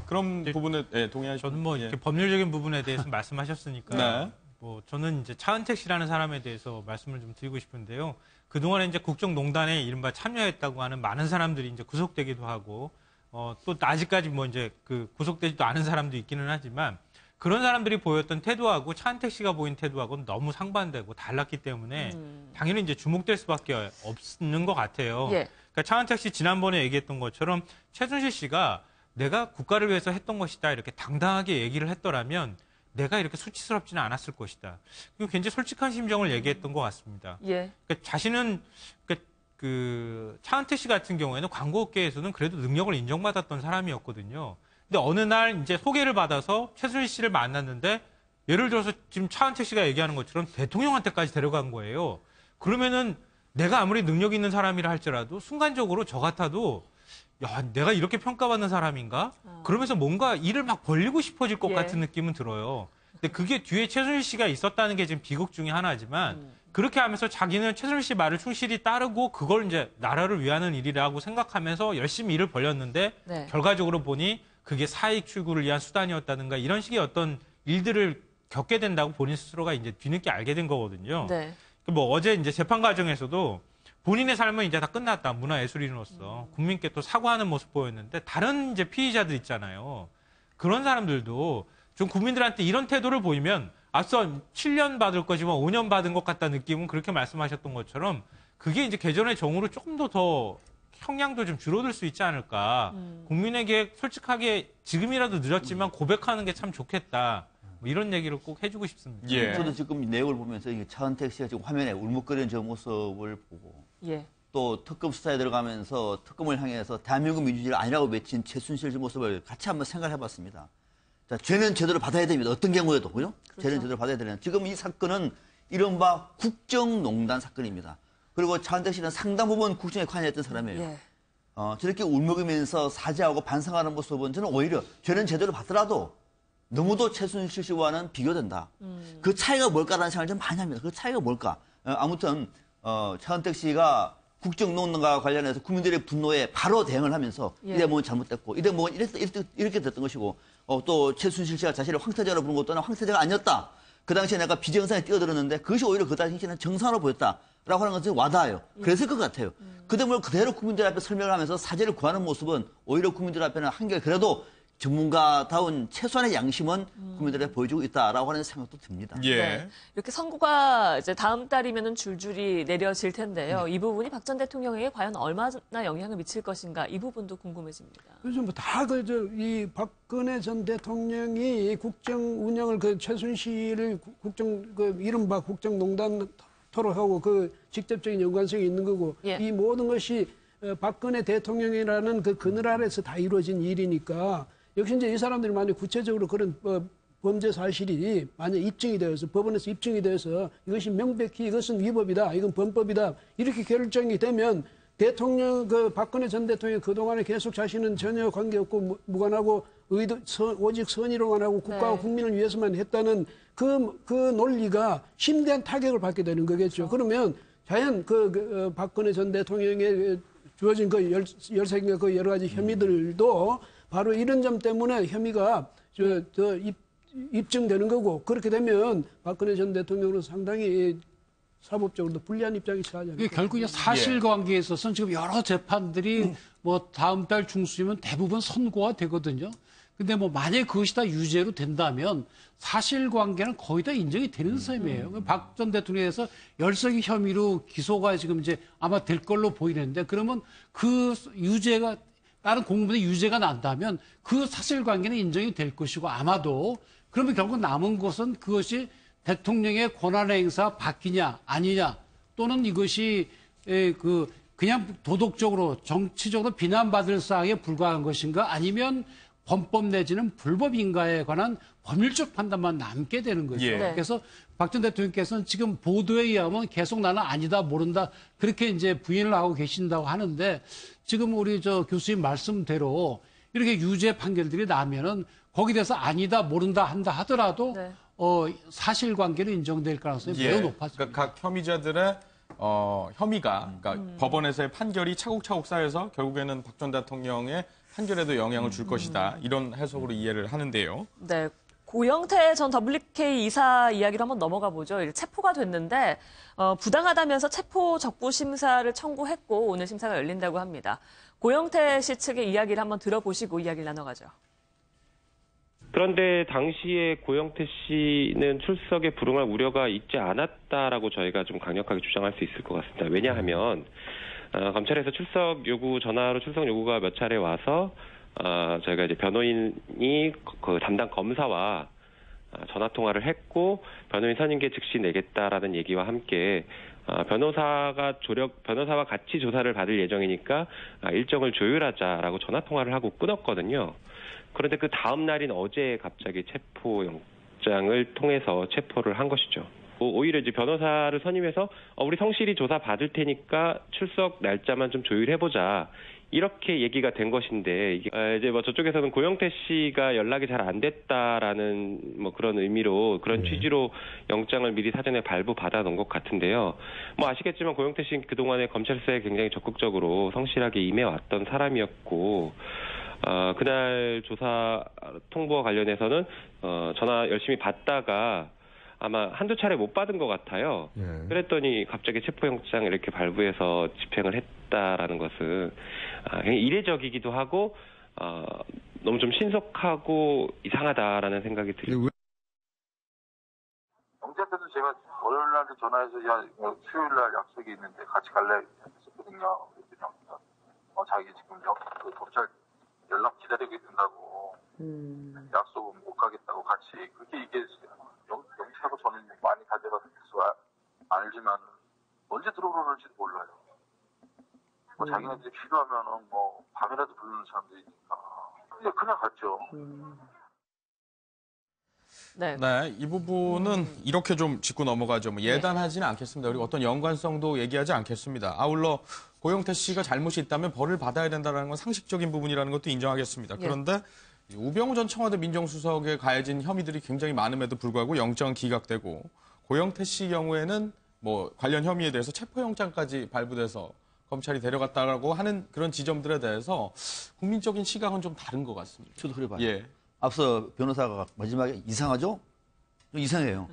Speaker 1: 그런 부분에 동의하시죠?
Speaker 6: 저는 뭐 이렇게 법률적인 부분에 대해서 말씀하셨으니까
Speaker 1: 네.
Speaker 6: 뭐 저는 이제 차은택 씨라는 사람에 대해서 말씀을 좀 드리고 싶은데요. 그동안에 이제 국정농단에 이른바 참여했다고 하는 많은 사람들이 이제 구속되기도 하고 또 아직까지 뭐 이제 그 구속되지도 않은 사람도 있기는 하지만 그런 사람들이 보였던 태도하고 차은택 씨가 보인 태도하고는 너무 상반되고 달랐기 때문에 당연히 이제 주목될 수밖에 없는 것 같아요.
Speaker 2: 예.
Speaker 6: 그러니까 차은택 씨 지난번에 얘기했던 것처럼 최순실 씨가 내가 국가를 위해서 했던 것이다 이렇게 당당하게 얘기를 했더라면 내가 이렇게 수치스럽지는 않았을 것이다. 그리고 굉장히 솔직한 심정을 얘기했던 것 같습니다.
Speaker 2: 예.
Speaker 6: 그러니까 자신은 그 차은택 씨 같은 경우에는 광고업계에서는 그래도 능력을 인정받았던 사람이었거든요. 근데 어느 날 이제 소개를 받아서 최순실 씨를 만났는데 예를 들어서 지금 차은택 씨가 얘기하는 것처럼 대통령한테까지 데려간 거예요. 그러면은 내가 아무리 능력 있는 사람이라 할지라도 순간적으로 저 같아도 야, 내가 이렇게 평가받는 사람인가? 그러면서 뭔가 일을 막 벌리고 싶어질 것
Speaker 2: 예.
Speaker 6: 같은 느낌은 들어요. 근데 그게 뒤에 최순실 씨가 있었다는 게 지금 비극 중에 하나지만 그렇게 하면서 자기는 최순실 씨 말을 충실히 따르고 그걸 이제 나라를 위하는 일이라고 생각하면서 열심히 일을 벌였는데
Speaker 2: 네.
Speaker 6: 결과적으로 보니 그게 사익 출구를 위한 수단이었다든가 이런 식의 어떤 일들을 겪게 된다고 본인 스스로가 이제 뒤늦게 알게 된 거거든요.
Speaker 2: 네.
Speaker 6: 뭐 어제 이제 재판 과정에서도 본인의 삶은 이제 다 끝났다. 문화예술인으로서 국민께 또 사과하는 모습 보였는데 다른 이제 피의자들 있잖아요. 그런 사람들도 좀 국민들한테 이런 태도를 보이면 앞서 7년 받을 거지만 5년 받은 것 같다는 느낌은 그렇게 말씀하셨던 것처럼 그게 이제 개전의 정으로 조금 더 형량도 좀 줄어들 수 있지 않을까. 국민에게 솔직하게 지금이라도 늦었지만 고백하는 게 참 좋겠다. 뭐 이런 얘기를 꼭 해주고 싶습니다.
Speaker 1: 예.
Speaker 3: 저도 지금 내용을 보면서 차은택 씨가 지금 화면에 울먹거리는 저 모습을 보고
Speaker 2: 예.
Speaker 3: 또 특검 수사에 들어가면서 특검을 향해서 대한민국 민주주의를 아니라고 외친 최순실 모습을 같이 한번 생각을 해봤습니다. 자, 죄는 제대로 받아야 됩니다. 어떤 경우에도, 그죠? 죄는 제대로 받아야 되는. 지금 이 사건은 이른바 국정농단 사건입니다. 그리고 차은택 씨는 상당 부분 국정에 관여했던 사람이에요.
Speaker 2: 예.
Speaker 3: 저렇게 울먹이면서 사죄하고 반성하는 모습은 저는 오히려 죄는 제대로 받더라도 너무도 최순실 씨와는 비교된다. 그 차이가 뭘까라는 생각을 좀 많이 합니다. 그 차이가 뭘까? 아무튼 차은택 씨가 국정농단과 관련해서 국민들의 분노에 바로 대응을 하면서 이래 뭐 잘못됐고 이래 뭐 이렇게 됐던 것이고 또 최순실 씨가 자신을 황태자로 부른 것도 황태자가 아니었다. 그 당시에 내가 비정상에 뛰어들었는데 그것이 오히려 그 당시에는 정상으로 보였다라고 하는 것은 와닿아요. 그랬을 것 같아요. 그 점을 그대로 국민들 앞에 설명을 하면서 사죄를 구하는 모습은 오히려 국민들 앞에는 한결 그래도 전문가다운 최소한의 양심은 국민들에게 보여주고 있다라고 하는 생각도 듭니다.
Speaker 1: 예.
Speaker 2: 네. 이렇게 선고가 이제 다음 달이면은 줄줄이 내려질 텐데요. 이 부분이 박 전 대통령에게 과연 얼마나 영향을 미칠 것인가 이 부분도 궁금해집니다.
Speaker 5: 요즘 뭐다 이 박근혜 전 대통령이 국정 운영을 최순실을 이른바 국정농단 토로하고 직접적인 연관성이 있는 거고 이 모든 것이 박근혜 대통령이라는 그늘 아래서 다 이루어진 일이니까 역시 이제 이 사람들이 만약 구체적으로 그런 범죄 사실이 만약 입증이 되어서 법원에서 입증이 되어서 이것이 명백히 이것은 위법이다, 이건 범법이다 이렇게 결정이 되면 대통령 박근혜 전 대통령이 그동안에 계속 자신은 전혀 관계없고 무관하고 오직 선의로만 하고 국가와 국민을 위해서만 했다는 그 논리가 심대한 타격을 받게 되는 거겠죠. 그러면 자연 박근혜 전 대통령의 주어진 열색의 여러 가지 혐의들도 바로 이런 점 때문에 혐의가 입증되는 거고 그렇게 되면 박근혜 전 대통령은 상당히 사법적으로도 불리한 입장이 처하지 않을까.
Speaker 4: 결국 사실관계에 있어서는 지금 여러 재판들이 뭐 다음 달 중순이면 대부분 선고가 되거든요. 근데 뭐 만약에 그것이 다 유죄로 된다면 사실관계는 거의 다 인정이 되는 셈이에요. 박 전 대통령에서 열성의 혐의로 기소가 지금 이제 아마 될 걸로 보이는데 그러면 그 유죄가 다른 공무원의 유죄가 난다면 그 사실관계는 인정이 될 것이고 아마도 그러면 결국 남은 것은 그것이 대통령의 권한행사 바뀌냐 아니냐 또는 이것이 그냥 도덕적으로 정치적으로 비난받을 사항에 불과한 것인가 아니면 범법 내지는 불법인가에 관한 법률적 판단만 남게 되는 거죠. 그래서 박 전 대통령께서는 지금 보도에 의하면 계속 나는 아니다 모른다 그렇게 이제 부인을 하고 계신다고 하는데 지금 우리 교수님 말씀대로 이렇게 유죄 판결들이 나면은 거기에 대해서 아니다 모른다 한다 하더라도 사실관계는 인정될 가능성이 매우 높아집니다.
Speaker 1: 그러니까 각 혐의자들의 혐의가 그러니까 법원에서의 판결이 차곡차곡 쌓여서 결국에는 박 전 대통령의 판결에도 영향을 줄 것이다. 이런 해석으로 이해를 하는데요.
Speaker 2: 네. 고영태 전 WK 이사 이야기로 한번 넘어가 보죠. 체포가 됐는데 부당하다면서 체포 적부 심사를 청구했고 오늘 심사가 열린다고 합니다. 고영태 씨 측의 이야기를 한번 들어보시고 이야기를 나눠가죠.
Speaker 14: 그런데 당시에 고영태 씨는 출석에 불응할 우려가 있지 않았다라고 저희가 좀 강력하게 주장할 수 있을 것 같습니다. 왜냐하면 검찰에서 출석 요구 전화로 출석 요구가 몇 차례 와서 저희가 이제 변호인이 그 담당 검사와 전화 통화를 했고 변호인 선임계 즉시 내겠다라는 얘기와 함께 변호사와 같이 조사를 받을 예정이니까 일정을 조율하자라고 전화 통화를 하고 끊었거든요. 그런데 그 다음 날인 어제 갑자기 체포 영장을 통해서 체포를 한 것이죠. 오히려 이제 변호사를 선임해서 우리 성실히 조사 받을 테니까 출석 날짜만 좀 조율해보자. 이렇게 얘기가 된 것인데 이제 뭐 저쪽에서는 고영태 씨가 연락이 잘 안 됐다라는 뭐 그런 의미로 그런 취지로 영장을 미리 사전에 발부 받아 놓은 것 같은데요. 뭐 아시겠지만 고영태 씨는 그동안에 검찰 수사에 굉장히 적극적으로 성실하게 임해왔던 사람이었고 그날 조사 통보와 관련해서는 전화 열심히 받다가 아마 한두 차례 못 받은 것 같아요. 그랬더니 갑자기 체포영장 이렇게 발부해서 집행을 했다라는 것은 굉장히 이례적이기도 하고 너무 좀 신속하고 이상하다라는 생각이 듭니다.
Speaker 15: 영재한테도 제가 월요일 날 전화해서 수요일 날 약속이 있는데 같이 갈래 했었거든요. 그랬더니 자기 지금 검찰 연락 기다리고 있다고 약속은 못 가겠다고 같이 그렇게 얘기했어요. 영채하고 저는 많이 가져가서 알지만 언제 들어오는지도 몰라요. 자기네들이 필요하면은 밤이라도 부르는 사람들이니까 그냥 갔죠.
Speaker 2: 네.
Speaker 1: 네, 이 부분은 이렇게 좀 짚고 넘어가죠. 뭐 예단하지는 않겠습니다. 그리고 어떤 연관성도 얘기하지 않겠습니다. 아울러 고영태 씨가 잘못이 있다면 벌을 받아야 된다는 건 상식적인 부분이라는 것도 인정하겠습니다. 그런데 우병우 전 청와대 민정수석에 가해진 혐의들이 굉장히 많음에도 불구하고 영장은 기각되고 고영태 씨 경우에는 뭐 관련 혐의에 대해서 체포영장까지 발부돼서 검찰이 데려갔다라고 하는 그런 지점들에 대해서 국민적인 시각은 좀 다른 것 같습니다.
Speaker 3: 저도 그래 봐요.
Speaker 1: 예.
Speaker 3: 앞서 변호사가 마지막에 이상하죠? 좀 이상해요.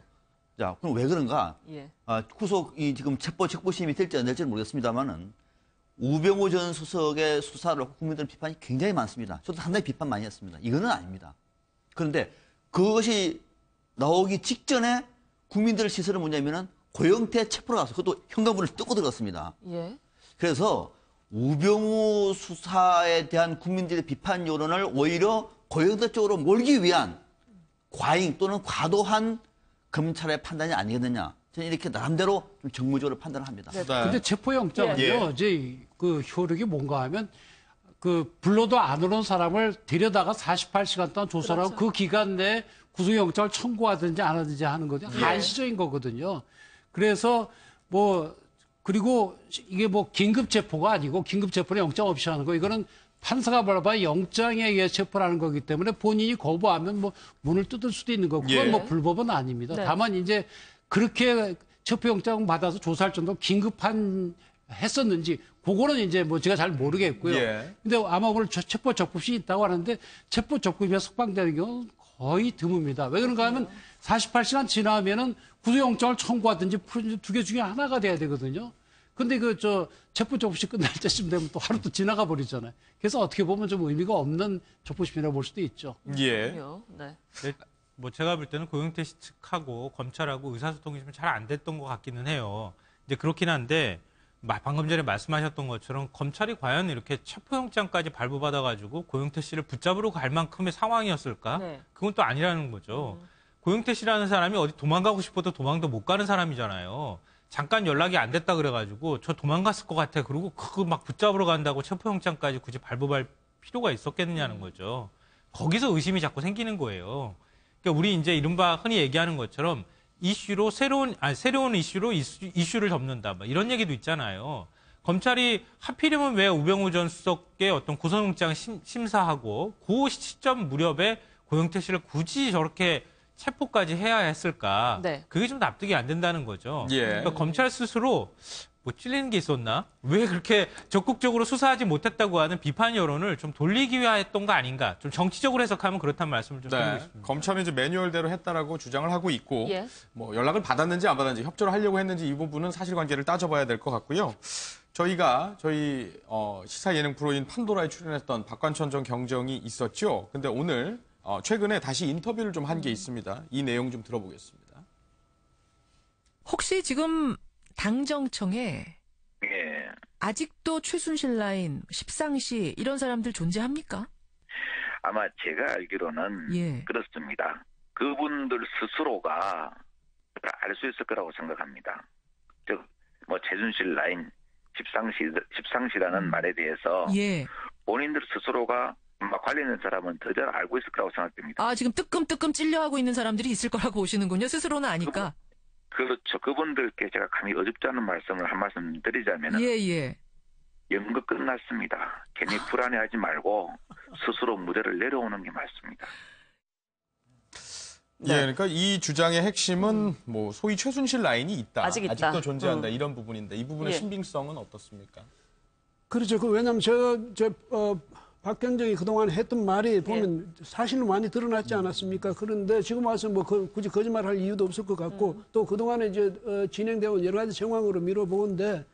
Speaker 3: 자, 그럼 왜 그런가?
Speaker 2: 예.
Speaker 3: 구속이 지금 체포심이 될지 안 될지는 모르겠습니다만은 우병우 전 수석의 수사를 놓고 국민들은 비판이 굉장히 많습니다. 저도 상당히 비판 많이 했습니다. 이거는 아닙니다. 그런데 그것이 나오기 직전에 국민들 시선은 뭐냐면은 고영태 체포로 가서 그것도 현관문을 뚫고 들어갔습니다.
Speaker 2: 예.
Speaker 3: 그래서 우병우 수사에 대한 국민들의 비판 여론을 오히려 고영태 쪽으로 몰기 위한 과잉 또는 과도한 검찰의 판단이 아니겠느냐. 저는 이렇게 나름대로 좀 정무적으로 판단을 합니다.
Speaker 4: 네. 근데 체포영장은요, 이제 그 효력이 뭔가 하면 그 불러도 안 오는 사람을 데려다가 48시간 동안 조사를 하고 그 기간 내에 구속영장을 청구하든지 안 하든지 하는 거죠. 한시적인 거거든요. 그래서 뭐 그리고 이게 뭐 긴급체포가 아니고 긴급체포는 영장 없이 하는 거. 이거는 판사가 바라봐 영장에 의해 체포하는 거기 때문에 본인이 거부하면 뭐 문을 뜯을 수도 있는 거고 그건 뭐 불법은 아닙니다.
Speaker 2: 네.
Speaker 3: 다만
Speaker 4: 이제 그렇게 체포영장 받아서 조사할 정도로 했었는지 그거는 이제 뭐 제가 잘 모르겠고요. 근데 아마 오늘 체포 적법심이 있다고 하는데 체포 적법심에 석방되는 경우는 거의 드뭅니다. 왜 그런가 하면 48시간 지나면은 구속영장을 청구하든지 풀든지 두 개 중에 하나가 돼야 되거든요. 근데 체포 적법심 끝날 때쯤 되면 또 하루 또 지나가 버리잖아요. 그래서 어떻게 보면 좀 의미가 없는 적법심이라고 볼 수도 있죠.
Speaker 1: 예.
Speaker 2: 네.
Speaker 6: 뭐 제가 볼 때는 고영태 씨 측하고 검찰하고 의사소통이 좀 잘 안 됐던 것 같기는 해요. 이제 그렇긴 한데 방금 전에 말씀하셨던 것처럼 검찰이 과연 이렇게 체포영장까지 발부받아가지고 고영태 씨를 붙잡으러 갈 만큼의 상황이었을까?
Speaker 2: 네.
Speaker 6: 그건 또 아니라는 거죠. 고영태 씨라는 사람이 어디 도망가고 싶어도 도망도 못 가는 사람이잖아요. 잠깐 연락이 안 됐다 그래가지고 저 도망갔을 것 같아. 그리고 그거 막 붙잡으러 간다고 체포영장까지 굳이 발부할 필요가 있었겠느냐는 거죠. 거기서 의심이 자꾸 생기는 거예요. 그러니까 우리 이제 이른바 흔히 얘기하는 것처럼 이슈로 새로운 이슈로 이슈를 덮는다. 막 이런 얘기도 있잖아요. 검찰이 하필이면 왜 우병우 전 수석의 어떤 구속영장 심사하고 그 시점 무렵에 고영태 씨를 굳이 저렇게 체포까지 해야 했을까?
Speaker 2: 네.
Speaker 6: 그게 좀 납득이 안 된다는 거죠.
Speaker 1: 예.
Speaker 6: 그러니까 검찰 스스로 뭐 찔리는 게 있었나? 왜 그렇게 적극적으로 수사하지 못했다고 하는 비판 여론을 좀 돌리기 위했던 거 아닌가? 좀 정치적으로 해석하면 그렇다는 말씀을 좀 드리고 싶습니다.
Speaker 1: 검찰은 이제 매뉴얼대로 했다라고 주장을 하고 있고 뭐 연락을 받았는지 안 받았는지 협조를 하려고 했는지 이 부분은 사실관계를 따져봐야 될 것 같고요. 저희 시사 예능 프로인 판도라에 출연했던 박관천 전 경정이 있었죠. 근데 오늘 최근에 다시 인터뷰를 좀 한 게 있습니다. 이 내용 좀 들어보겠습니다.
Speaker 16: 혹시 지금 당정청에 아직도 최순실 라인, 십상시 이런 사람들 존재합니까?
Speaker 17: 아마 제가 알기로는 그렇습니다. 그분들 스스로가 알 수 있을 거라고 생각합니다. 즉, 뭐 최순실 라인, 십상시라는 말에 대해서 본인들 스스로가 관련된 사람은 더 잘 알고 있을 거라고 생각됩니다.
Speaker 16: 아, 지금 뜨끔뜨끔 찔려하고 있는 사람들이 있을 거라고 보시는군요. 스스로는 아니까.
Speaker 17: 그렇죠. 그분들께 제가 감히 어줍지 않은 말씀을 한 말씀 드리자면은 연극 끝났습니다. 괜히 불안해하지 말고 스스로 무대를 내려오는 게 맞습니다.
Speaker 1: 예, 그러니까 이 주장의 핵심은 뭐 소위 최순실 라인이 있다.
Speaker 2: 아직도
Speaker 1: 존재한다 이런 부분인데 이 부분의 신빙성은 어떻습니까?
Speaker 5: 그렇죠. 왜냐하면 박경정이 그동안 했던 말이 보면 사실은 많이 드러났지 않았습니까? 그런데 지금 와서 뭐 굳이 거짓말할 이유도 없을 것 같고 또 그동안에 이제 진행되어 온 여러 가지 정황으로 미뤄보는데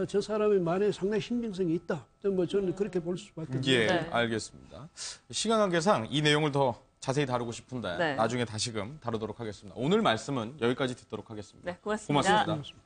Speaker 5: 저 사람의 말에 상당히 신빙성이 있다. 뭐 저는 그렇게 볼 수밖에 없습니다.
Speaker 1: 알겠습니다. 시간 관계상 이 내용을 더 자세히 다루고 싶은데 나중에 다시금 다루도록 하겠습니다. 오늘 말씀은 여기까지 듣도록 하겠습니다.
Speaker 2: 고맙습니다.
Speaker 1: 고맙습니다.